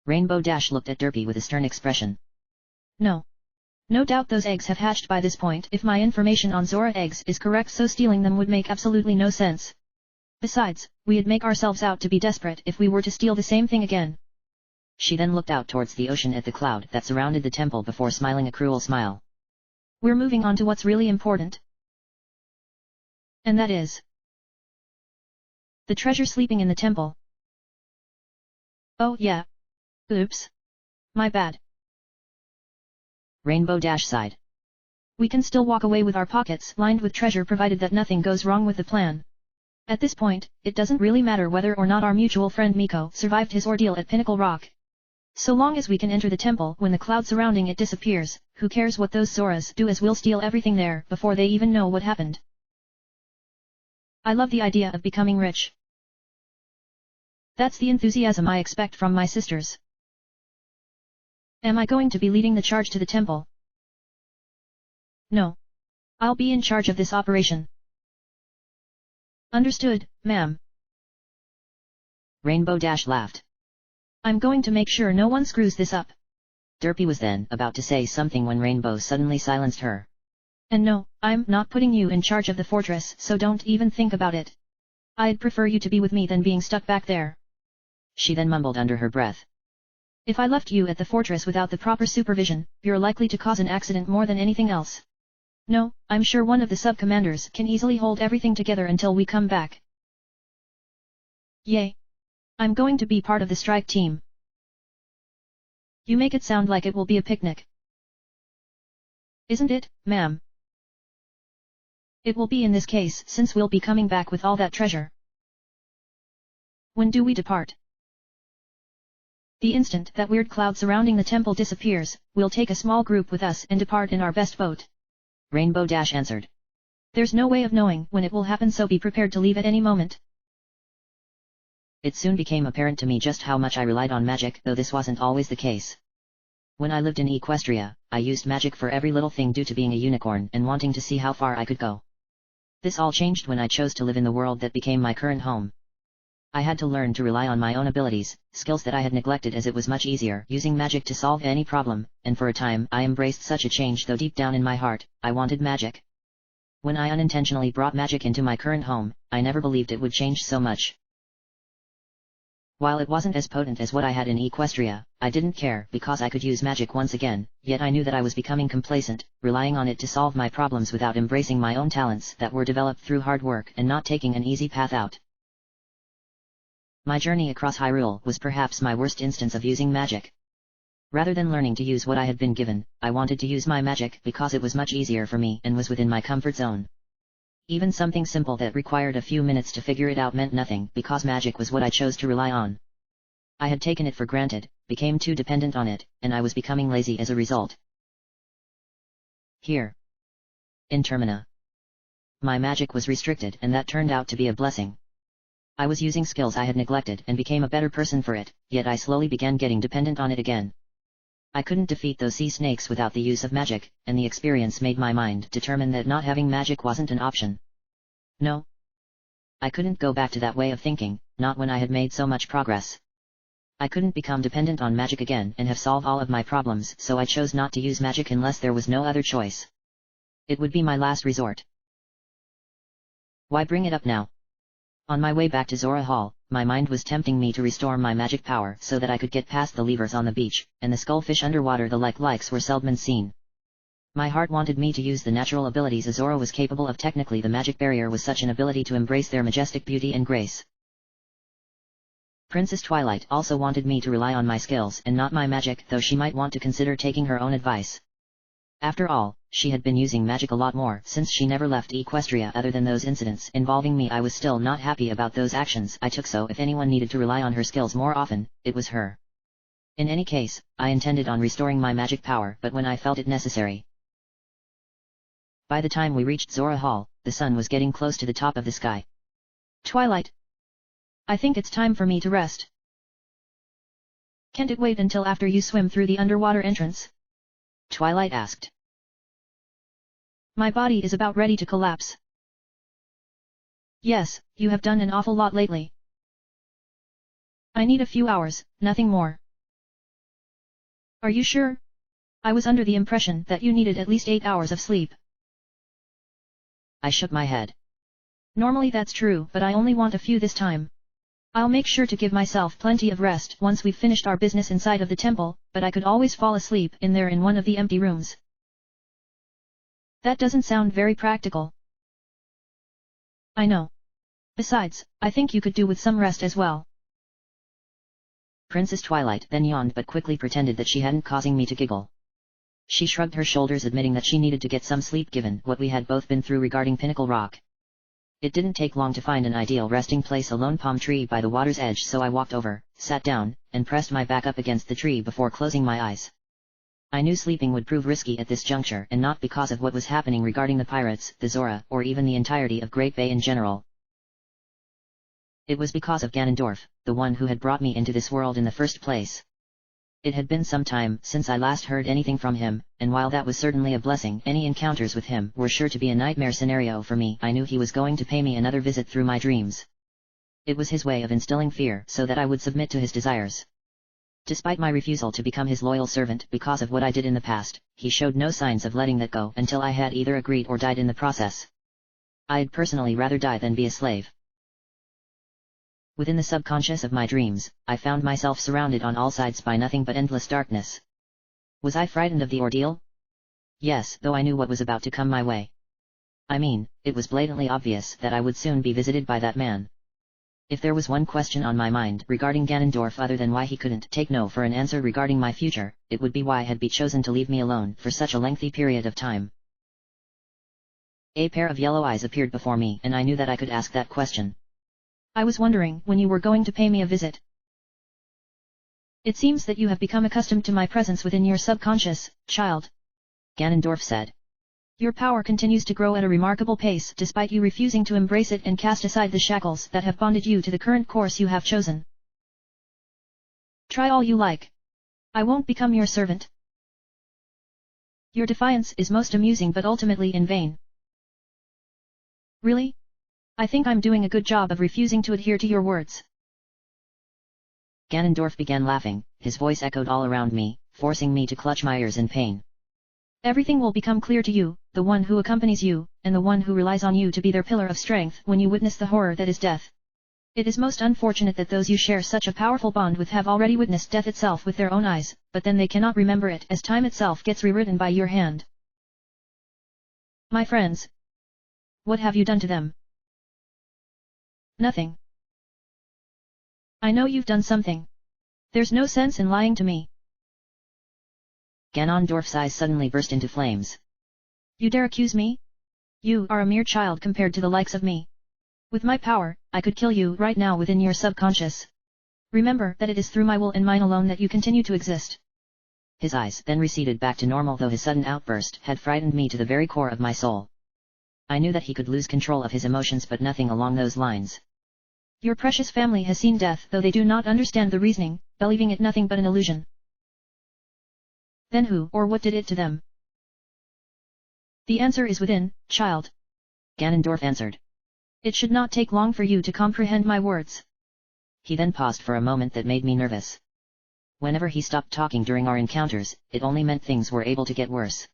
Rainbow Dash looked at Derpy with a stern expression. No. No doubt those eggs have hatched by this point if my information on Zora eggs is correct, so stealing them would make absolutely no sense. Besides, we'd make ourselves out to be desperate if we were to steal the same thing again. She then looked out towards the ocean at the cloud that surrounded the temple before smiling a cruel smile. We're moving on to what's really important. And that is the treasure sleeping in the temple. Oh yeah. Oops. My bad. Rainbow Dash sighed. We can still walk away with our pockets lined with treasure provided that nothing goes wrong with the plan. At this point, it doesn't really matter whether or not our mutual friend Miko survived his ordeal at Pinnacle Rock. So long as we can enter the temple when the cloud surrounding it disappears, who cares what those Zoras do, as we'll steal everything there before they even know what happened. I love the idea of becoming rich. That's the enthusiasm I expect from my sisters. Am I going to be leading the charge to the temple? No. I'll be in charge of this operation. Understood, ma'am. Rainbow Dash laughed. I'm going to make sure no one screws this up. Derpy was then about to say something when Rainbow suddenly silenced her. And no, I'm not putting you in charge of the fortress, so don't even think about it. I'd prefer you to be with me than being stuck back there. She then mumbled under her breath. If I left you at the fortress without the proper supervision, you're likely to cause an accident more than anything else. No, I'm sure one of the sub-commanders can easily hold everything together until we come back. Yay! I'm going to be part of the strike team. You make it sound like it will be a picnic. Isn't it, ma'am? It will be in this case, since we'll be coming back with all that treasure. When do we depart? The instant that weird cloud surrounding the temple disappears, we'll take a small group with us and depart in our best boat. Rainbow Dash answered. There's no way of knowing when it will happen, so be prepared to leave at any moment. It soon became apparent to me just how much I relied on magic, though this wasn't always the case. When I lived in Equestria, I used magic for every little thing due to being a unicorn and wanting to see how far I could go. This all changed when I chose to live in the world that became my current home. I had to learn to rely on my own abilities, skills that I had neglected, as it was much easier using magic to solve any problem, and for a time I embraced such a change, though deep down in my heart, I wanted magic. When I unintentionally brought magic into my current home, I never believed it would change so much. While it wasn't as potent as what I had in Equestria, I didn't care because I could use magic once again, yet I knew that I was becoming complacent, relying on it to solve my problems without embracing my own talents that were developed through hard work and not taking an easy path out. My journey across Hyrule was perhaps my worst instance of using magic. Rather than learning to use what I had been given, I wanted to use my magic because it was much easier for me and was within my comfort zone. Even something simple that required a few minutes to figure it out meant nothing because magic was what I chose to rely on. I had taken it for granted, became too dependent on it, and I was becoming lazy as a result. Here, in Termina, my magic was restricted, and that turned out to be a blessing. I was using skills I had neglected and became a better person for it, yet I slowly began getting dependent on it again. I couldn't defeat those sea snakes without the use of magic, and the experience made my mind determine that not having magic wasn't an option. No. I couldn't go back to that way of thinking, not when I had made so much progress. I couldn't become dependent on magic again and have solved all of my problems, so I chose not to use magic unless there was no other choice. It would be my last resort. Why bring it up now? On my way back to Zora Hall, my mind was tempting me to restore my magic power so that I could get past the levers on the beach, and the skullfish underwater. The likes were seldom seen. My heart wanted me to use the natural abilities Azora was capable of. Technically, the magic barrier was such an ability to embrace their majestic beauty and grace. Princess Twilight also wanted me to rely on my skills and not my magic, though she might want to consider taking her own advice. After all, she had been using magic a lot more since she never left Equestria. Other than those incidents involving me, I was still not happy about those actions I took, so if anyone needed to rely on her skills more often, it was her. In any case, I intended on restoring my magic power, but when I felt it necessary. By the time we reached Zora Hall, the sun was getting close to the top of the sky. Twilight, I think it's time for me to rest. Can't it wait until after you swim through the underwater entrance? Twilight asked. My body is about ready to collapse. Yes, you have done an awful lot lately. I need a few hours, nothing more. Are you sure? I was under the impression that you needed at least 8 hours of sleep. I shook my head. Normally that's true, but I only want a few this time. I'll make sure to give myself plenty of rest once we've finished our business inside of the temple, but I could always fall asleep in there in one of the empty rooms. That doesn't sound very practical. I know. Besides, I think you could do with some rest as well. Princess Twilight then yawned but quickly pretended that she hadn't, causing me to giggle. She shrugged her shoulders, admitting that she needed to get some sleep given what we had both been through regarding Pinnacle Rock. It didn't take long to find an ideal resting place, a lone palm tree by the water's edge, so I walked over, sat down, and pressed my back up against the tree before closing my eyes. I knew sleeping would prove risky at this juncture, and not because of what was happening regarding the pirates, the Zora, or even the entirety of Great Bay in general. It was because of Ganondorf, the one who had brought me into this world in the first place. It had been some time since I last heard anything from him, and while that was certainly a blessing, any encounters with him were sure to be a nightmare scenario for me. I knew he was going to pay me another visit through my dreams. It was his way of instilling fear so that I would submit to his desires. Despite my refusal to become his loyal servant because of what I did in the past, he showed no signs of letting that go until I had either agreed or died in the process. I'd personally rather die than be a slave. Within the subconscious of my dreams, I found myself surrounded on all sides by nothing but endless darkness. Was I frightened of the ordeal? Yes, though I knew what was about to come my way. I mean, it was blatantly obvious that I would soon be visited by that man. If there was one question on my mind regarding Ganondorf other than why he couldn't take no for an answer regarding my future, it would be why had he chosen to leave me alone for such a lengthy period of time. A pair of yellow eyes appeared before me, and I knew that I could ask that question. I was wondering when you were going to pay me a visit. It seems that you have become accustomed to my presence within your subconscious, child. Ganondorf said. Your power continues to grow at a remarkable pace despite you refusing to embrace it and cast aside the shackles that have bonded you to the current course you have chosen. Try all you like. I won't become your servant. Your defiance is most amusing but ultimately in vain. Really? I think I'm doing a good job of refusing to adhere to your words. Ganondorf began laughing, his voice echoed all around me, forcing me to clutch my ears in pain. Everything will become clear to you, the one who accompanies you, and the one who relies on you to be their pillar of strength when you witness the horror that is death. It is most unfortunate that those you share such a powerful bond with have already witnessed death itself with their own eyes, but then they cannot remember it as time itself gets rewritten by your hand. My friends. What have you done to them? Nothing. I know you've done something. There's no sense in lying to me. Ganondorf's eyes suddenly burst into flames. You dare accuse me? You are a mere child compared to the likes of me. With my power, I could kill you right now within your subconscious. Remember that it is through my will and mine alone that you continue to exist. His eyes then receded back to normal, though his sudden outburst had frightened me to the very core of my soul. I knew that he could lose control of his emotions, but nothing along those lines. Your precious family has seen death, though they do not understand the reasoning, believing it nothing but an illusion. Then who or what did it to them? The answer is within, child. Ganondorf answered. It should not take long for you to comprehend my words. He then paused for a moment that made me nervous. Whenever he stopped talking during our encounters, it only meant things were able to get worse.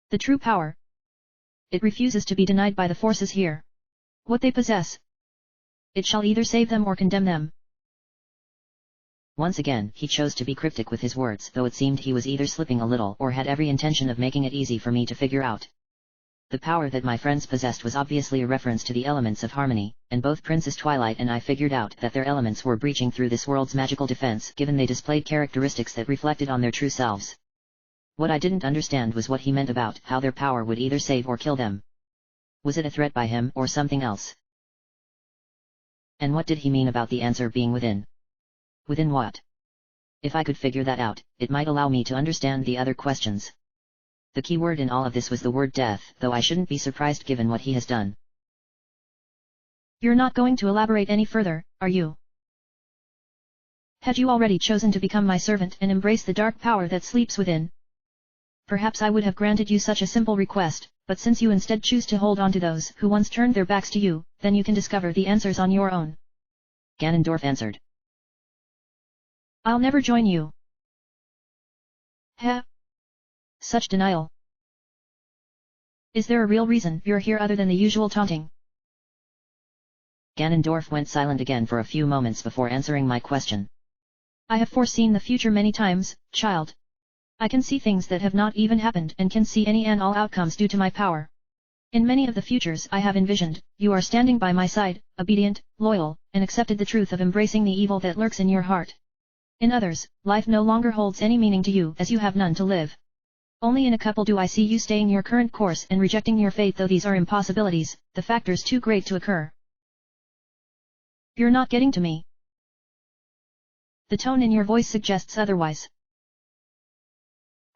The true power. It refuses to be denied by the forces here. What they possess. It shall either save them or condemn them. Once again, he chose to be cryptic with his words, though it seemed he was either slipping a little or had every intention of making it easy for me to figure out. The power that my friends possessed was obviously a reference to the elements of harmony, and both Princess Twilight and I figured out that their elements were breaching through this world's magical defense, given they displayed characteristics that reflected on their true selves. What I didn't understand was what he meant about how their power would either save or kill them. Was it a threat by him or something else? And what did he mean about the answer being within? Within what? If I could figure that out, it might allow me to understand the other questions. The key word in all of this was the word death, though I shouldn't be surprised given what he has done. You're not going to elaborate any further, are you? Had you already chosen to become my servant and embrace the dark power that sleeps within? Perhaps I would have granted you such a simple request, but since you instead choose to hold on to those who once turned their backs to you, then you can discover the answers on your own. Ganondorf answered. I'll never join you. Heh? Such denial. Is there a real reason you're here other than the usual taunting? Ganondorf went silent again for a few moments before answering my question. I have foreseen the future many times, child. I can see things that have not even happened and can see any and all outcomes due to my power. In many of the futures I have envisioned, you are standing by my side, obedient, loyal, and accepted the truth of embracing the evil that lurks in your heart. In others, life no longer holds any meaning to you as you have none to live. Only in a couple do I see you staying your current course and rejecting your fate, though these are impossibilities, the factors too great to occur. You're not getting to me. The tone in your voice suggests otherwise.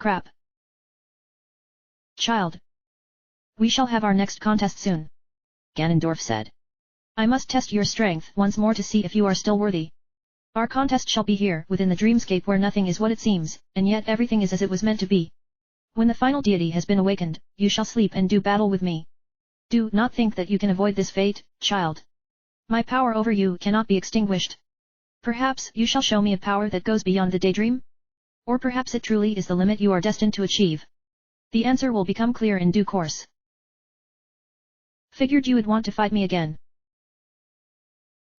Crap. Child. We shall have our next contest soon. Ganondorf said. I must test your strength once more to see if you are still worthy. Our contest shall be here within the dreamscape where nothing is what it seems, and yet everything is as it was meant to be. When the final deity has been awakened, you shall sleep and do battle with me. Do not think that you can avoid this fate, child. My power over you cannot be extinguished. Perhaps you shall show me a power that goes beyond the daydream? Or perhaps it truly is the limit you are destined to achieve. The answer will become clear in due course. Figured you would want to fight me again.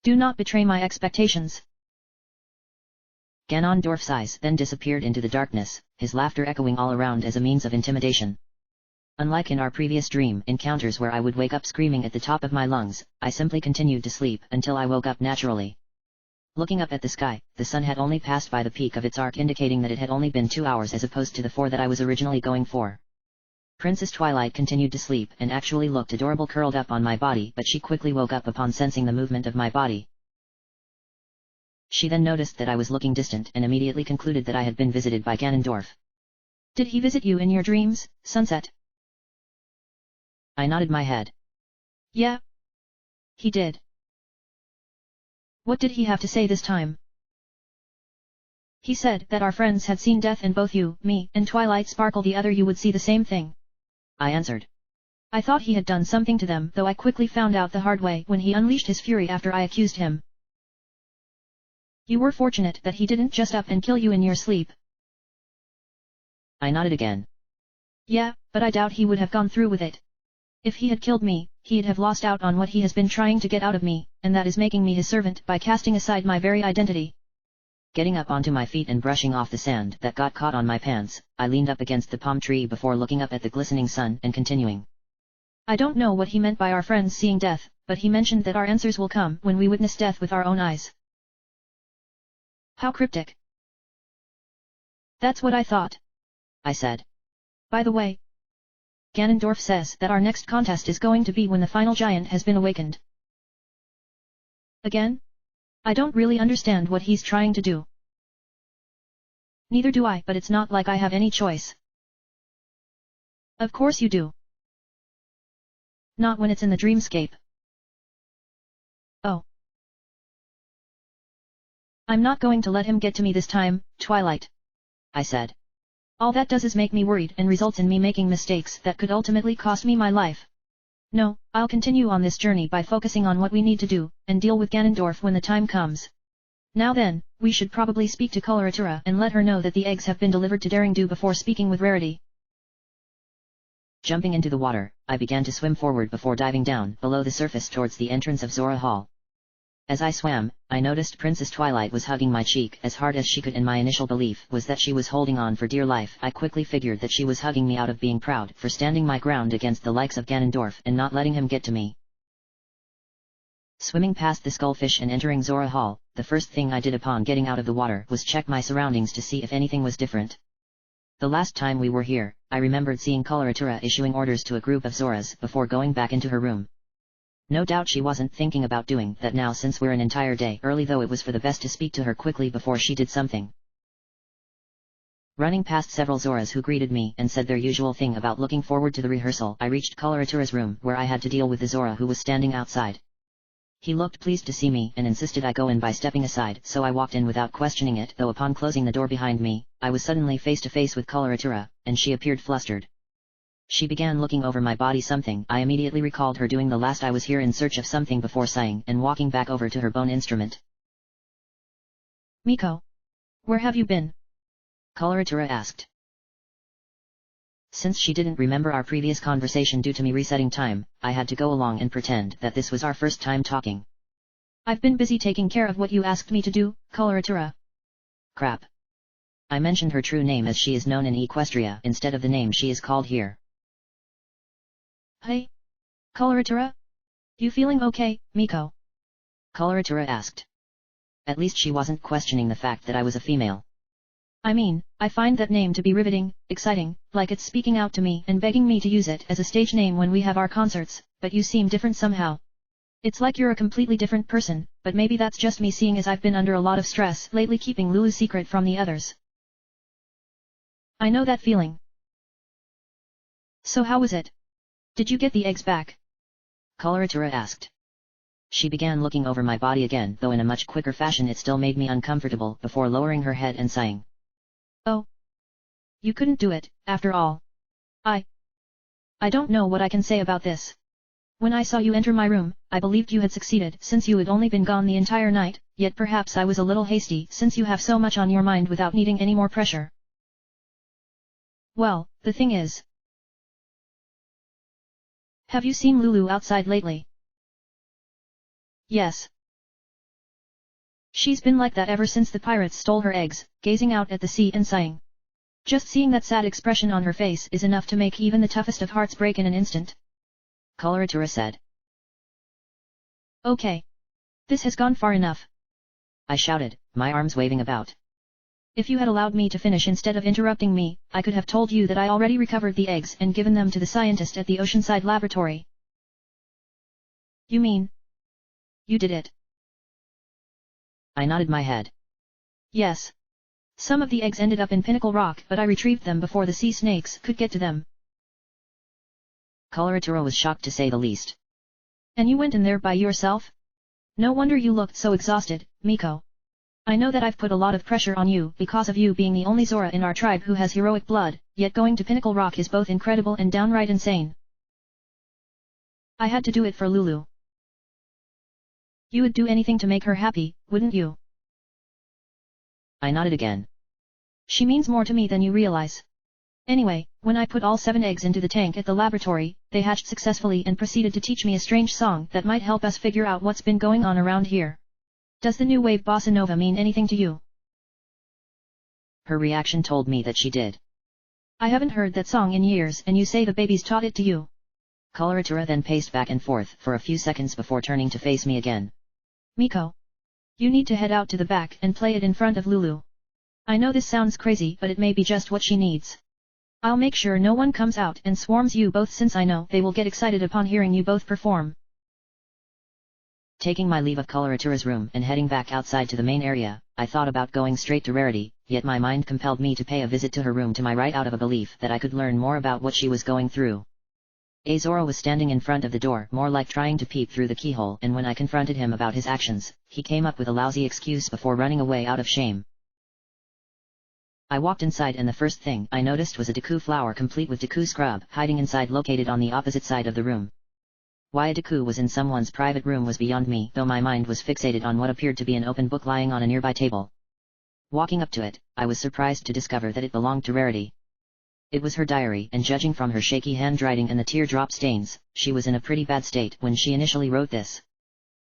Do not betray my expectations. Ganondorf's eyes then disappeared into the darkness, his laughter echoing all around as a means of intimidation. Unlike in our previous dream encounters where I would wake up screaming at the top of my lungs, I simply continued to sleep until I woke up naturally. Looking up at the sky, the sun had only passed by the peak of its arc, indicating that it had only been 2 hours as opposed to the 4 that I was originally going for. Princess Twilight continued to sleep and actually looked adorable curled up on my body, but she quickly woke up upon sensing the movement of my body. She then noticed that I was looking distant and immediately concluded that I had been visited by Ganondorf. Did he visit you in your dreams, Sunset? I nodded my head. Yeah. He did. What did he have to say this time? He said that our friends had seen death and both you, me, and Twilight Sparkle the other you would see the same thing. I answered. I thought he had done something to them, though I quickly found out the hard way when he unleashed his fury after I accused him. You were fortunate that he didn't just up and kill you in your sleep. I nodded again. Yeah, but I doubt he would have gone through with it. If he had killed me, he'd have lost out on what he has been trying to get out of me, and that is making me his servant by casting aside my very identity. Getting up onto my feet and brushing off the sand that got caught on my pants, I leaned up against the palm tree before looking up at the glistening sun and continuing. I don't know what he meant by our friends seeing death, but he mentioned that our answers will come when we witness death with our own eyes. How cryptic. That's what I thought, I said. By the way, Ganondorf says that our next contest is going to be when the final giant has been awakened. Again? I don't really understand what he's trying to do. Neither do I, but it's not like I have any choice. Of course you do. Not when it's in the dreamscape. Oh. I'm not going to let him get to me this time, Twilight, I said. All that does is make me worried and results in me making mistakes that could ultimately cost me my life. No, I'll continue on this journey by focusing on what we need to do, and deal with Ganondorf when the time comes. Now then, we should probably speak to Coloratura and let her know that the eggs have been delivered to Daring Do before speaking with Rarity. Jumping into the water, I began to swim forward before diving down below the surface towards the entrance of Zora Hall. As I swam, I noticed Princess Twilight was hugging my cheek as hard as she could, and my initial belief was that she was holding on for dear life. I quickly figured that she was hugging me out of being proud for standing my ground against the likes of Ganondorf and not letting him get to me. Swimming past the skullfish and entering Zora Hall, the first thing I did upon getting out of the water was check my surroundings to see if anything was different. The last time we were here, I remembered seeing Coloratura issuing orders to a group of Zoras before going back into her room. No doubt she wasn't thinking about doing that now since we're an entire day early, though it was for the best to speak to her quickly before she did something. Running past several Zoras who greeted me and said their usual thing about looking forward to the rehearsal, I reached Coloratura's room where I had to deal with the Zora who was standing outside. He looked pleased to see me and insisted I go in by stepping aside, so I walked in without questioning it, though upon closing the door behind me, I was suddenly face to face with Coloratura, and she appeared flustered. She began looking over my body, something I immediately recalled her doing the last I was here in search of something before sighing and walking back over to her bone instrument. Miko, where have you been? Coloratura asked. Since she didn't remember our previous conversation due to me resetting time, I had to go along and pretend that this was our first time talking. I've been busy taking care of what you asked me to do, Coloratura. Crap. I mentioned her true name as she is known in Equestria instead of the name she is called here. Hey? Coloratura? You feeling okay, Miko? Coloratura asked. At least she wasn't questioning the fact that I was a female. I mean, I find that name to be riveting, exciting, like it's speaking out to me and begging me to use it as a stage name when we have our concerts, but you seem different somehow. It's like you're a completely different person, but maybe that's just me, seeing as I've been under a lot of stress lately keeping Lulu's secret from the others. I know that feeling. So how was it? Did you get the eggs back? Coloratura asked. She began looking over my body again, though in a much quicker fashion. It still made me uncomfortable before lowering her head and sighing. Oh. You couldn't do it, after all. I don't know what I can say about this. When I saw you enter my room, I believed you had succeeded since you had only been gone the entire night, yet perhaps I was a little hasty since you have so much on your mind without needing any more pressure. Well, the thing is, have you seen Lulu outside lately? Yes. She's been like that ever since the pirates stole her eggs, gazing out at the sea and sighing. Just seeing that sad expression on her face is enough to make even the toughest of hearts break in an instant. Coloratura said. Okay. This has gone far enough. I shouted, my arms waving about. If you had allowed me to finish instead of interrupting me, I could have told you that I already recovered the eggs and given them to the scientist at the Oceanside Laboratory. You mean? You did it? I nodded my head. Yes. Some of the eggs ended up in Pinnacle Rock, but I retrieved them before the sea snakes could get to them. Coloratura was shocked to say the least. And you went in there by yourself? No wonder you looked so exhausted, Miko. I know that I've put a lot of pressure on you because of you being the only Zora in our tribe who has heroic blood, yet going to Pinnacle Rock is both incredible and downright insane. I had to do it for Lulu. You would do anything to make her happy, wouldn't you? I nodded again. She means more to me than you realize. Anyway, when I put all 7 eggs into the tank at the laboratory, they hatched successfully and proceeded to teach me a strange song that might help us figure out what's been going on around here. Does the new wave bossa nova mean anything to you? Her reaction told me that she did. I haven't heard that song in years and you say the babies taught it to you. Coloratura then paced back and forth for a few seconds before turning to face me again. Miko. You need to head out to the back and play it in front of Lulu. I know this sounds crazy but it may be just what she needs. I'll make sure no one comes out and swarms you both since I know they will get excited upon hearing you both perform. Taking my leave of Coloratura's room and heading back outside to the main area, I thought about going straight to Rarity, yet my mind compelled me to pay a visit to her room to my right out of a belief that I could learn more about what she was going through. Zora was standing in front of the door, more like trying to peep through the keyhole, and when I confronted him about his actions, he came up with a lousy excuse before running away out of shame. I walked inside and the first thing I noticed was a Deku flower complete with Deku scrub hiding inside, located on the opposite side of the room. Why a Deku was in someone's private room was beyond me, though my mind was fixated on what appeared to be an open book lying on a nearby table. Walking up to it, I was surprised to discover that it belonged to Rarity. It was her diary, and judging from her shaky handwriting and the teardrop stains, she was in a pretty bad state when she initially wrote this.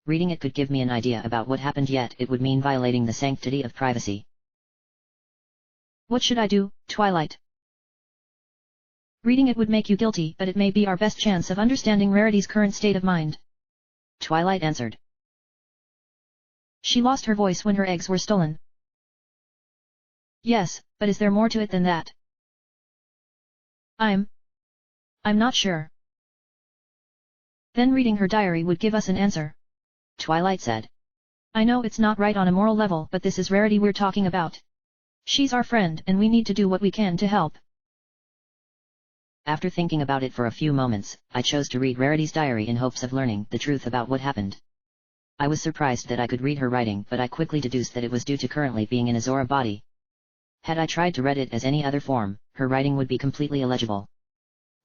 Reading it could give me an idea about what happened, yet it would mean violating the sanctity of privacy. What should I do, Twilight? Reading it would make you guilty, but it may be our best chance of understanding Rarity's current state of mind. Twilight answered. She lost her voice when her eggs were stolen. Yes, but is there more to it than that? I'm not sure. Then reading her diary would give us an answer. Twilight said. I know it's not right on a moral level, but this is Rarity we're talking about. She's our friend and we need to do what we can to help. After thinking about it for a few moments, I chose to read Rarity's diary in hopes of learning the truth about what happened. I was surprised that I could read her writing, but I quickly deduced that it was due to currently being in a Zora body. Had I tried to read it as any other form, her writing would be completely illegible.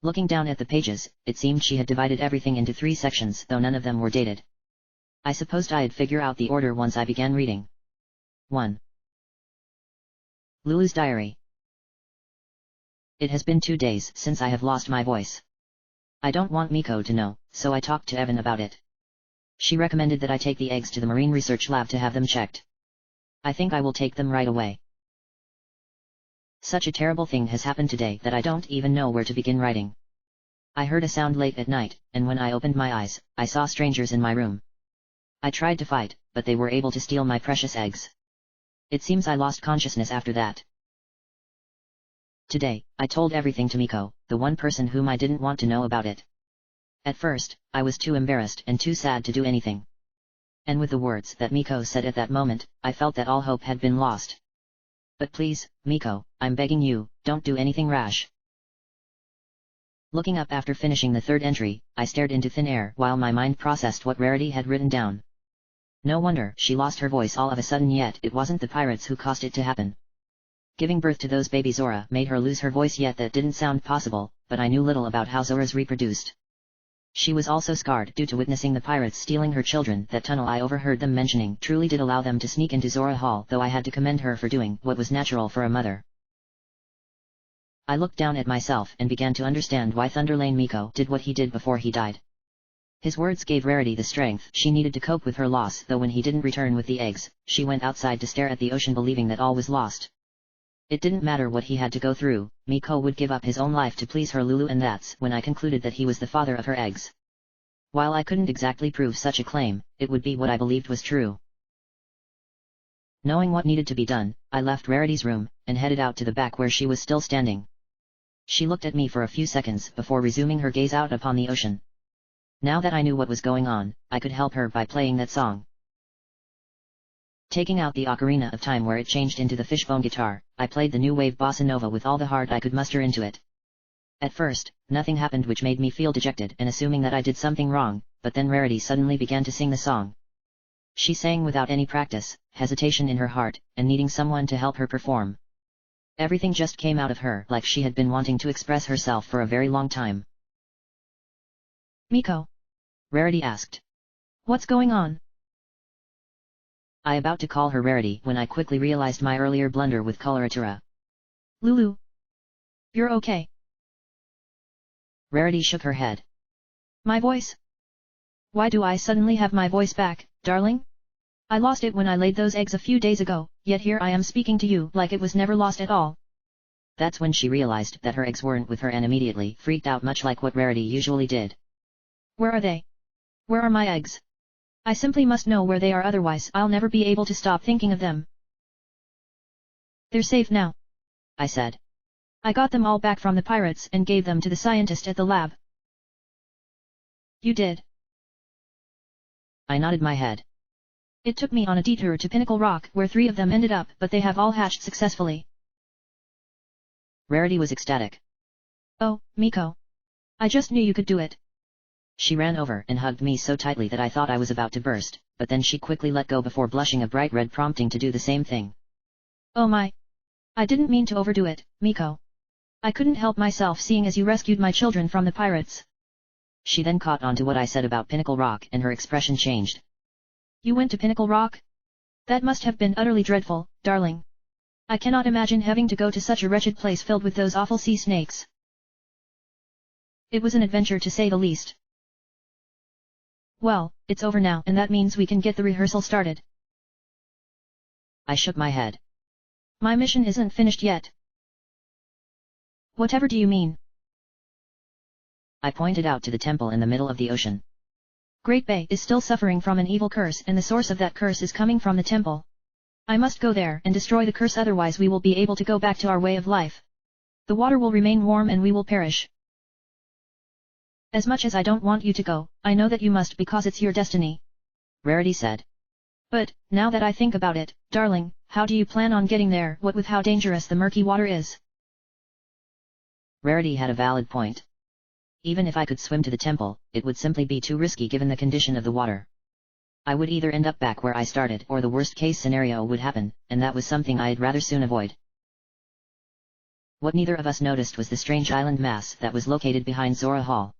Looking down at the pages, it seemed she had divided everything into 3 sections, though none of them were dated. I supposed I'd figure out the order once I began reading. 1. Lulu's diary. It has been 2 days since I have lost my voice. I don't want Miko to know, so I talked to Evan about it. She recommended that I take the eggs to the Marine Research Lab to have them checked. I think I will take them right away. Such a terrible thing has happened today that I don't even know where to begin writing. I heard a sound late at night, and when I opened my eyes, I saw strangers in my room. I tried to fight, but they were able to steal my precious eggs. It seems I lost consciousness after that. Today, I told everything to Miko, the one person whom I didn't want to know about it. At first, I was too embarrassed and too sad to do anything. And with the words that Miko said at that moment, I felt that all hope had been lost. But please, Miko, I'm begging you, don't do anything rash. Looking up after finishing the 3rd entry, I stared into thin air while my mind processed what Rarity had written down. No wonder she lost her voice all of a sudden, yet it wasn't the pirates who caused it to happen. Giving birth to those baby Zora made her lose her voice, yet that didn't sound possible, but I knew little about how Zoras reproduced. She was also scarred due to witnessing the pirates stealing her children. That tunnel I overheard them mentioning truly did allow them to sneak into Zora Hall, though I had to commend her for doing what was natural for a mother. I looked down at myself and began to understand why Thunderlane Miko did what he did before he died. His words gave Rarity the strength she needed to cope with her loss, though when he didn't return with the eggs, she went outside to stare at the ocean, believing that all was lost. It didn't matter what he had to go through, Miko would give up his own life to please her Lulu, and that's when I concluded that he was the father of her eggs. While I couldn't exactly prove such a claim, it would be what I believed was true. Knowing what needed to be done, I left Rarity's room, and headed out to the back where she was still standing. She looked at me for a few seconds before resuming her gaze out upon the ocean. Now that I knew what was going on, I could help her by playing that song. Taking out the Ocarina of Time where it changed into the fishbone guitar, I played the new wave bossa nova with all the heart I could muster into it. At first, nothing happened which made me feel dejected and assuming that I did something wrong, but then Rarity suddenly began to sing the song. She sang without any practice, hesitation in her heart, and needing someone to help her perform. Everything just came out of her like she had been wanting to express herself for a very long time. Miko? Rarity asked. What's going on? I about to call her Rarity when I quickly realized my earlier blunder with coloratura. Lulu? You're okay? Rarity shook her head. My voice? Why do I suddenly have my voice back, darling? I lost it when I laid those eggs a few days ago, yet here I am speaking to you like it was never lost at all. That's when she realized that her eggs weren't with her and immediately freaked out much like what Rarity usually did. Where are they? Where are my eggs? I simply must know where they are, otherwise I'll never be able to stop thinking of them. They're safe now, I said. I got them all back from the pirates and gave them to the scientist at the lab. You did? I nodded my head. It took me on a detour to Pinnacle Rock where 3 of them ended up, but they have all hatched successfully. Rarity was ecstatic. Oh, Miko. I just knew you could do it. She ran over and hugged me so tightly that I thought I was about to burst, but then she quickly let go before blushing a bright red, prompting to do the same thing. Oh my. I didn't mean to overdo it, Miko. I couldn't help myself seeing as you rescued my children from the pirates. She then caught on to what I said about Pinnacle Rock and her expression changed. You went to Pinnacle Rock? That must have been utterly dreadful, darling. I cannot imagine having to go to such a wretched place filled with those awful sea snakes. It was an adventure to say the least. Well, it's over now and that means we can get the rehearsal started. I shook my head. My mission isn't finished yet. Whatever do you mean? I pointed out to the temple in the middle of the ocean. Great Bay is still suffering from an evil curse and the source of that curse is coming from the temple. I must go there and destroy the curse, otherwise we will be able to go back to our way of life. The water will remain warm and we will perish. As much as I don't want you to go, I know that you must because it's your destiny. Rarity said. But, now that I think about it, darling, how do you plan on getting there, what with how dangerous the murky water is? Rarity had a valid point. Even if I could swim to the temple, it would simply be too risky given the condition of the water. I would either end up back where I started or the worst case scenario would happen, and that was something I'd rather soon avoid. What neither of us noticed was the strange island mass that was located behind Zora Hall.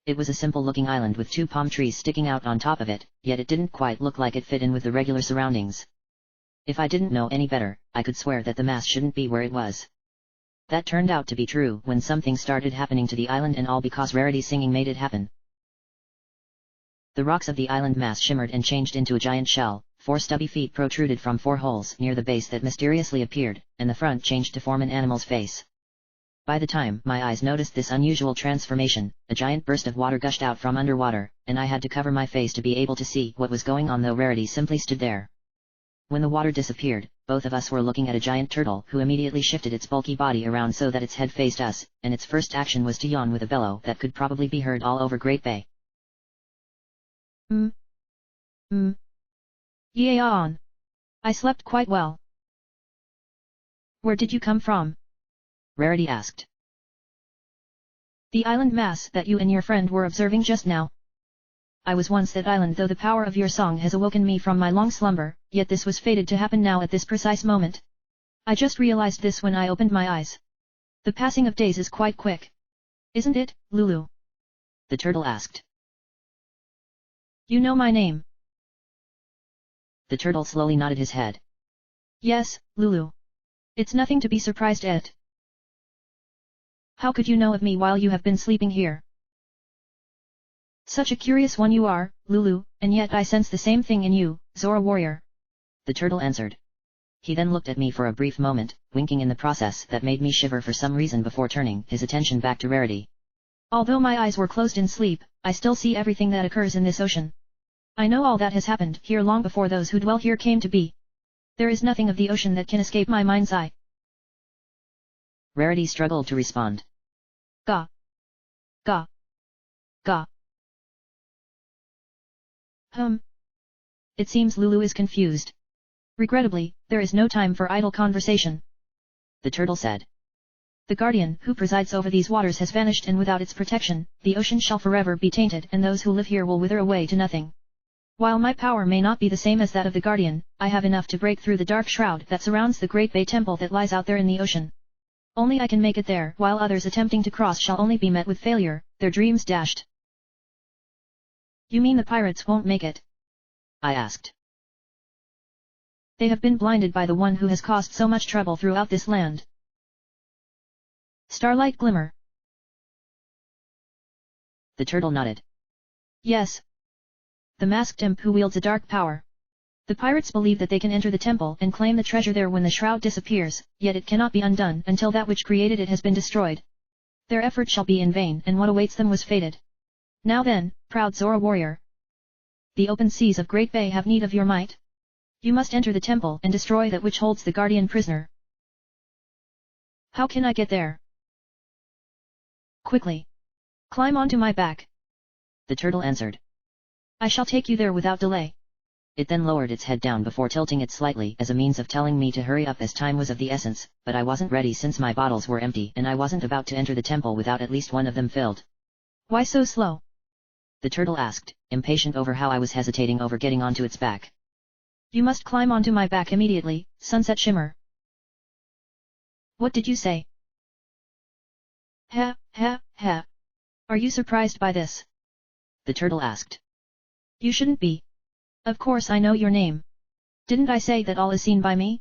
It was a simple looking island with 2 palm trees sticking out on top of it, yet it didn't quite look like it fit in with the regular surroundings. If I didn't know any better, I could swear that the mass shouldn't be where it was. That turned out to be true when something started happening to the island, and all because Rarity's singing made it happen. The rocks of the island mass shimmered and changed into a giant shell, 4 stubby feet protruded from 4 holes near the base that mysteriously appeared, and the front changed to form an animal's face. By the time my eyes noticed this unusual transformation, a giant burst of water gushed out from underwater, and I had to cover my face to be able to see what was going on, though Rarity simply stood there. When the water disappeared, both of us were looking at a giant turtle who immediately shifted its bulky body around so that its head faced us, and its first action was to yawn with a bellow that could probably be heard all over Great Bay. Yawn. I slept quite well. Where did you come from? Rarity asked. The island mass that you and your friend were observing just now. I was once that island, though the power of your song has awoken me from my long slumber, yet this was fated to happen now at this precise moment. I just realized this when I opened my eyes. The passing of days is quite quick. Isn't it, Lulu? The turtle asked. You know my name? The turtle slowly nodded his head. Yes, Lulu. It's nothing to be surprised at. How could you know of me while you have been sleeping here? Such a curious one you are, Lulu, and yet I sense the same thing in you, Zora Warrior. The turtle answered. He then looked at me for a brief moment, winking in the process that made me shiver for some reason before turning his attention back to Rarity. Although my eyes were closed in sleep, I still see everything that occurs in this ocean. I know all that has happened here long before those who dwell here came to be. There is nothing of the ocean that can escape my mind's eye. Rarity struggled to respond. Ga. Ga. Ga. It seems Lulu is confused. Regrettably, there is no time for idle conversation. The turtle said. The guardian who presides over these waters has vanished, and without its protection, the ocean shall forever be tainted and those who live here will wither away to nothing. While my power may not be the same as that of the guardian, I have enough to break through the dark shroud that surrounds the Great Bay Temple that lies out there in the ocean. Only I can make it there, while others attempting to cross shall only be met with failure, their dreams dashed. You mean the pirates won't make it? I asked. They have been blinded by the one who has caused so much trouble throughout this land. Starlight Glimmer. The turtle nodded. Yes. The masked imp who wields a dark power. The pirates believe that they can enter the temple and claim the treasure there when the shroud disappears, yet it cannot be undone until that which created it has been destroyed. Their effort shall be in vain, and what awaits them was fated. Now then, proud Zora warrior. The open seas of Great Bay have need of your might. You must enter the temple and destroy that which holds the guardian prisoner. How can I get there? Quickly. Climb onto my back. The turtle answered. I shall take you there without delay. It then lowered its head down before tilting it slightly as a means of telling me to hurry up as time was of the essence, but I wasn't ready since my bottles were empty and I wasn't about to enter the temple without at least one of them filled. Why so slow? The turtle asked, impatient over how I was hesitating over getting onto its back. You must climb onto my back immediately, Sunset Shimmer. What did you say? Ha, ha, ha. Are you surprised by this? The turtle asked. You shouldn't be. Of course I know your name. Didn't I say that all is seen by me?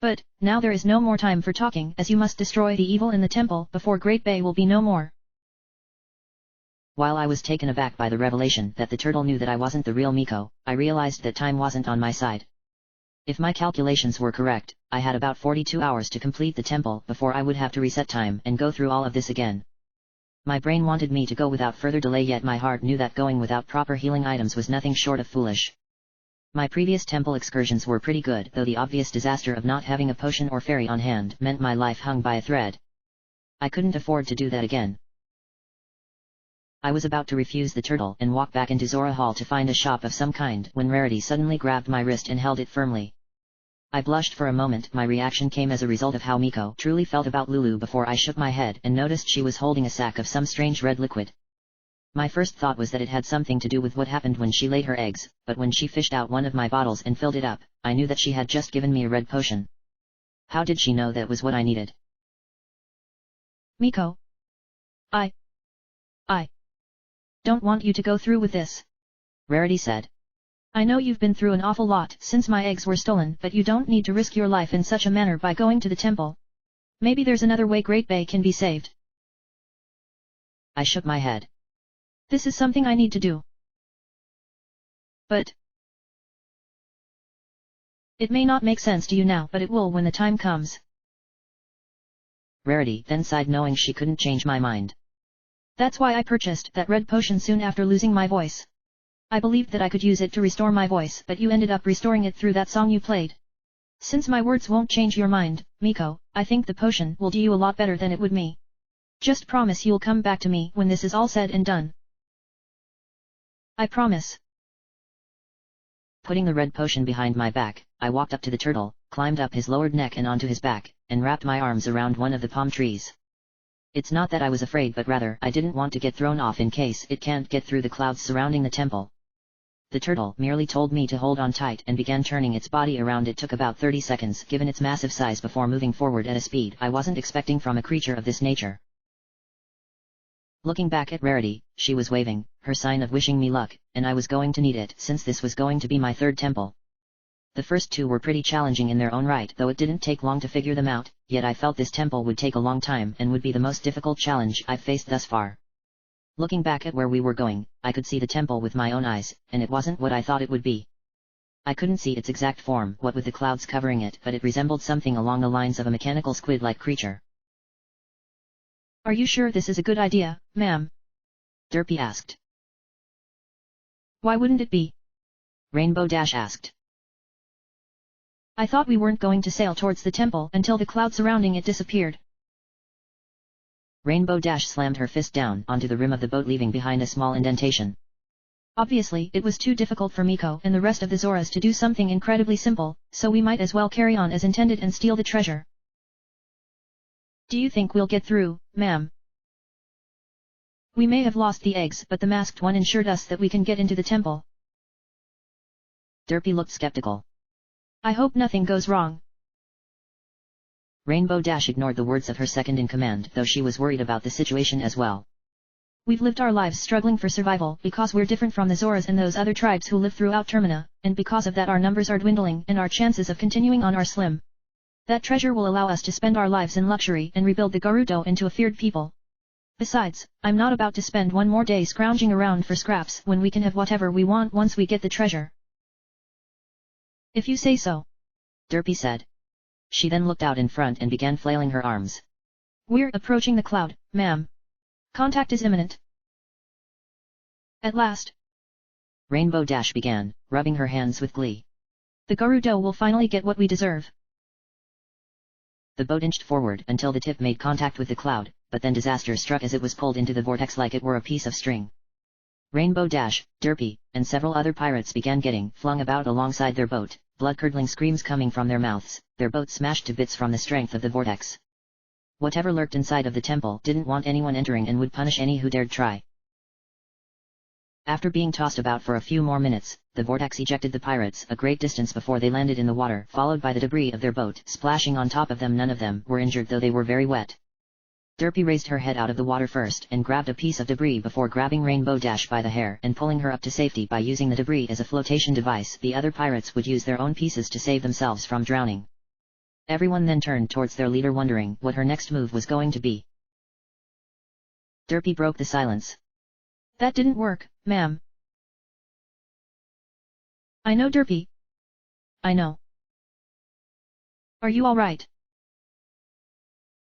But, now there is no more time for talking, as you must destroy the evil in the temple before Great Bay will be no more. While I was taken aback by the revelation that the turtle knew that I wasn't the real Miko, I realized that time wasn't on my side. If my calculations were correct, I had about 42 hours to complete the temple before I would have to reset time and go through all of this again. My brain wanted me to go without further delay, yet my heart knew that going without proper healing items was nothing short of foolish. My previous temple excursions were pretty good, though the obvious disaster of not having a potion or fairy on hand meant my life hung by a thread. I couldn't afford to do that again. I was about to refuse the turtle and walk back into Zora Hall to find a shop of some kind when Rarity suddenly grabbed my wrist and held it firmly. I blushed for a moment. My reaction came as a result of how Miko truly felt about Lulu before I shook my head and noticed she was holding a sack of some strange red liquid. My first thought was that it had something to do with what happened when she laid her eggs, but when she fished out one of my bottles and filled it up, I knew that she had just given me a red potion. How did she know that was what I needed? Miko. I don't want you to go through with this. Rarity said. I know you've been through an awful lot since my eggs were stolen, but you don't need to risk your life in such a manner by going to the temple. Maybe there's another way Great Bay can be saved. I shook my head. This is something I need to do. But it may not make sense to you now, but it will when the time comes. Rarity then sighed, knowing she couldn't change my mind. That's why I purchased that red potion soon after losing my voice. I believed that I could use it to restore my voice, but you ended up restoring it through that song you played. Since my words won't change your mind, Miko, I think the potion will do you a lot better than it would me. Just promise you'll come back to me when this is all said and done. I promise. Putting the red potion behind my back, I walked up to the turtle, climbed up his lowered neck and onto his back, and wrapped my arms around one of the palm trees. It's not that I was afraid, but rather I didn't want to get thrown off in case it can't get through the clouds surrounding the temple. The turtle merely told me to hold on tight and began turning its body around. It took about 30 seconds given its massive size before moving forward at a speed I wasn't expecting from a creature of this nature. Looking back at Rarity, she was waving, her sign of wishing me luck, and I was going to need it since this was going to be my third temple. The first two were pretty challenging in their own right, though it didn't take long to figure them out, yet I felt this temple would take a long time and would be the most difficult challenge I've faced thus far. Looking back at where we were going, I could see the temple with my own eyes, and it wasn't what I thought it would be. I couldn't see its exact form, what with the clouds covering it, but it resembled something along the lines of a mechanical squid-like creature. Are you sure this is a good idea, ma'am? Derpy asked. Why wouldn't it be? Rainbow Dash asked. I thought we weren't going to sail towards the temple until the cloud surrounding it disappeared. Rainbow Dash slammed her fist down onto the rim of the boat, leaving behind a small indentation. Obviously it was too difficult for Miko and the rest of the Zoras to do something incredibly simple, so we might as well carry on as intended and steal the treasure. Do you think we'll get through, ma'am? We may have lost the eggs, but the masked one ensured us that we can get into the temple. Derpy looked skeptical. I hope nothing goes wrong. Rainbow Dash ignored the words of her second-in-command, though she was worried about the situation as well. We've lived our lives struggling for survival because we're different from the Zoras and those other tribes who live throughout Termina, and because of that our numbers are dwindling and our chances of continuing on are slim. That treasure will allow us to spend our lives in luxury and rebuild the Gerudo into a feared people. Besides, I'm not about to spend one more day scrounging around for scraps when we can have whatever we want once we get the treasure. If you say so. Derpy said. She then looked out in front and began flailing her arms. We're approaching the cloud, ma'am. Contact is imminent. At last. Rainbow Dash began, rubbing her hands with glee. The Gerudo will finally get what we deserve. The boat inched forward until the tip made contact with the cloud, but then disaster struck as it was pulled into the vortex like it were a piece of string. Rainbow Dash, Derpy, and several other pirates began getting flung about alongside their boat, blood-curdling screams coming from their mouths, their boat smashed to bits from the strength of the vortex. Whatever lurked inside of the temple didn't want anyone entering and would punish any who dared try. After being tossed about for a few more minutes, the vortex ejected the pirates a great distance before they landed in the water, followed by the debris of their boat splashing on top of them. None of them were injured, though they were very wet. Derpy raised her head out of the water first and grabbed a piece of debris before grabbing Rainbow Dash by the hair and pulling her up to safety by using the debris as a flotation device. The other pirates would use their own pieces to save themselves from drowning. Everyone then turned towards their leader, wondering what her next move was going to be. Derpy broke the silence. That didn't work, ma'am. I know, Derpy. I know. Are you all right?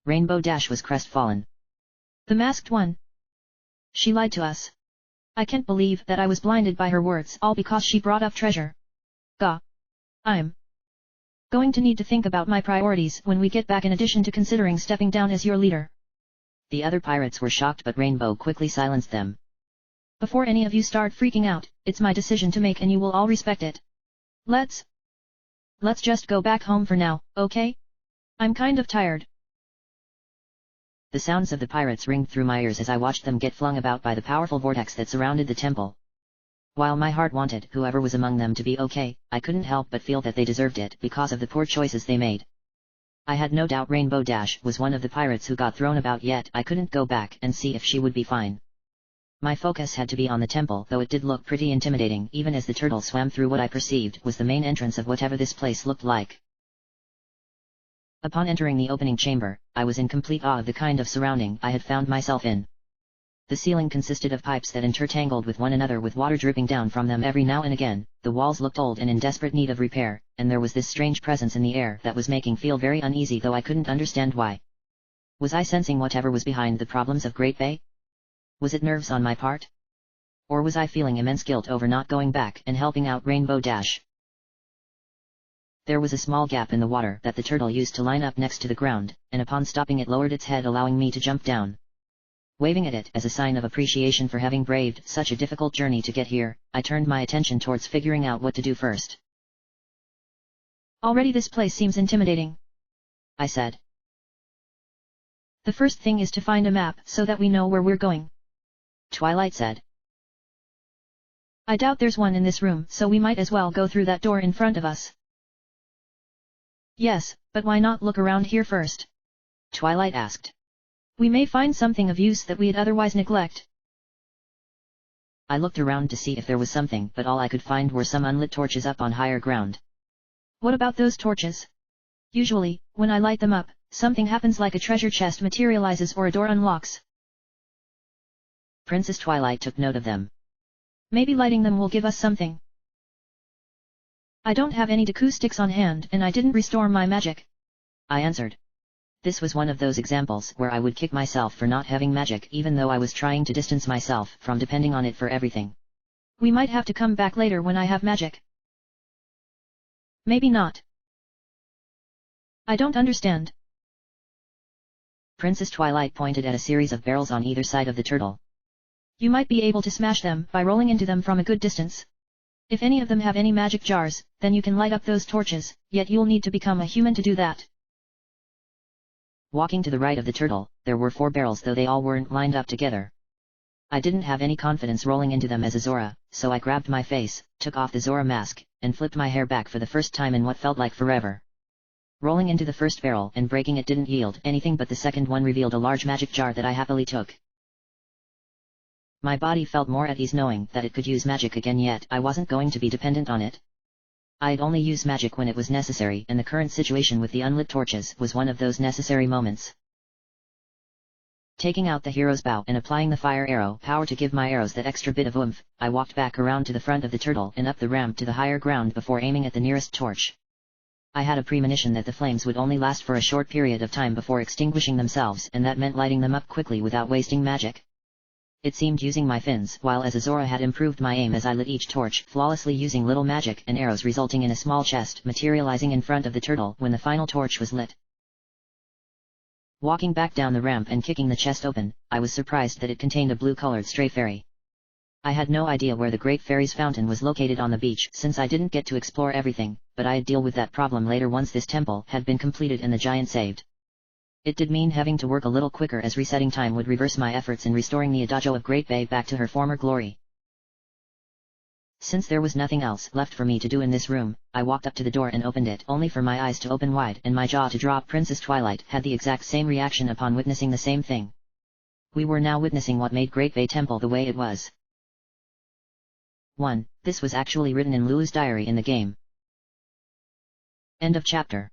Rainbow Dash was crestfallen. The masked one. She lied to us. I can't believe that I was blinded by her words, all because she brought up treasure. Gah. I'm going to need to think about my priorities when we get back, in addition to considering stepping down as your leader. The other pirates were shocked, but Rainbow quickly silenced them. Before any of you start freaking out, it's my decision to make and you will all respect it. Let's just go back home for now, okay? I'm kind of tired. The sounds of the pirates ringed through my ears as I watched them get flung about by the powerful vortex that surrounded the temple. While my heart wanted whoever was among them to be okay, I couldn't help but feel that they deserved it because of the poor choices they made. I had no doubt Rainbow Dash was one of the pirates who got thrown about, yet I couldn't go back and see if she would be fine. My focus had to be on the temple, though it did look pretty intimidating even as the turtle swam through what I perceived was the main entrance of whatever this place looked like. Upon entering the opening chamber, I was in complete awe of the kind of surrounding I had found myself in. The ceiling consisted of pipes that intertangled with one another, with water dripping down from them every now and again. The walls looked old and in desperate need of repair, and there was this strange presence in the air that was making me feel very uneasy, though I couldn't understand why. Was I sensing whatever was behind the problems of Great Bay? Was it nerves on my part? Or was I feeling immense guilt over not going back and helping out Rainbow Dash? There was a small gap in the water that the turtle used to line up next to the ground, and upon stopping it lowered its head, allowing me to jump down. Waving at it as a sign of appreciation for having braved such a difficult journey to get here, I turned my attention towards figuring out what to do first. Already this place seems intimidating, I said. The first thing is to find a map so that we know where we're going, Twilight said. I doubt there's one in this room, so we might as well go through that door in front of us. Yes, but why not look around here first? Twilight asked. We may find something of use that we'd otherwise neglect. I looked around to see if there was something, but all I could find were some unlit torches up on higher ground. What about those torches? Usually, when I light them up, something happens, like a treasure chest materializes or a door unlocks. Princess Twilight took note of them. Maybe lighting them will give us something. I don't have any Deku sticks on hand, and I didn't restore my magic, I answered. This was one of those examples where I would kick myself for not having magic, even though I was trying to distance myself from depending on it for everything. We might have to come back later when I have magic. Maybe not. I don't understand. Princess Twilight pointed at a series of barrels on either side of the turtle. You might be able to smash them by rolling into them from a good distance. If any of them have any magic jars, then you can light up those torches, yet you'll need to become a human to do that. Walking to the right of the turtle, there were 4 barrels, though they all weren't lined up together. I didn't have any confidence rolling into them as a Zora, so I grabbed my face, took off the Zora mask, and flipped my hair back for the first time in what felt like forever. Rolling into the first barrel and breaking it didn't yield anything, but the second one revealed a large magic jar that I happily took. My body felt more at ease knowing that it could use magic again, yet I wasn't going to be dependent on it. I'd only use magic when it was necessary, and the current situation with the unlit torches was one of those necessary moments. Taking out the hero's bow and applying the fire arrow power to give my arrows that extra bit of oomph, I walked back around to the front of the turtle and up the ramp to the higher ground before aiming at the nearest torch. I had a premonition that the flames would only last for a short period of time before extinguishing themselves, and that meant lighting them up quickly without wasting magic. It seemed using my fins, while as a Zora had improved my aim as I lit each torch flawlessly using little magic and arrows, resulting in a small chest materializing in front of the turtle when the final torch was lit. Walking back down the ramp and kicking the chest open, I was surprised that it contained a blue-colored stray fairy. I had no idea where the Great Fairy's fountain was located on the beach since I didn't get to explore everything, but I'd deal with that problem later once this temple had been completed and the giant saved. It did mean having to work a little quicker, as resetting time would reverse my efforts in restoring the Adagio of Great Bay back to her former glory. Since there was nothing else left for me to do in this room, I walked up to the door and opened it, only for my eyes to open wide and my jaw to drop. Princess Twilight had the exact same reaction upon witnessing the same thing. We were now witnessing what made Great Bay Temple the way it was. 1. This was actually written in Lulu's diary in the game. End of chapter.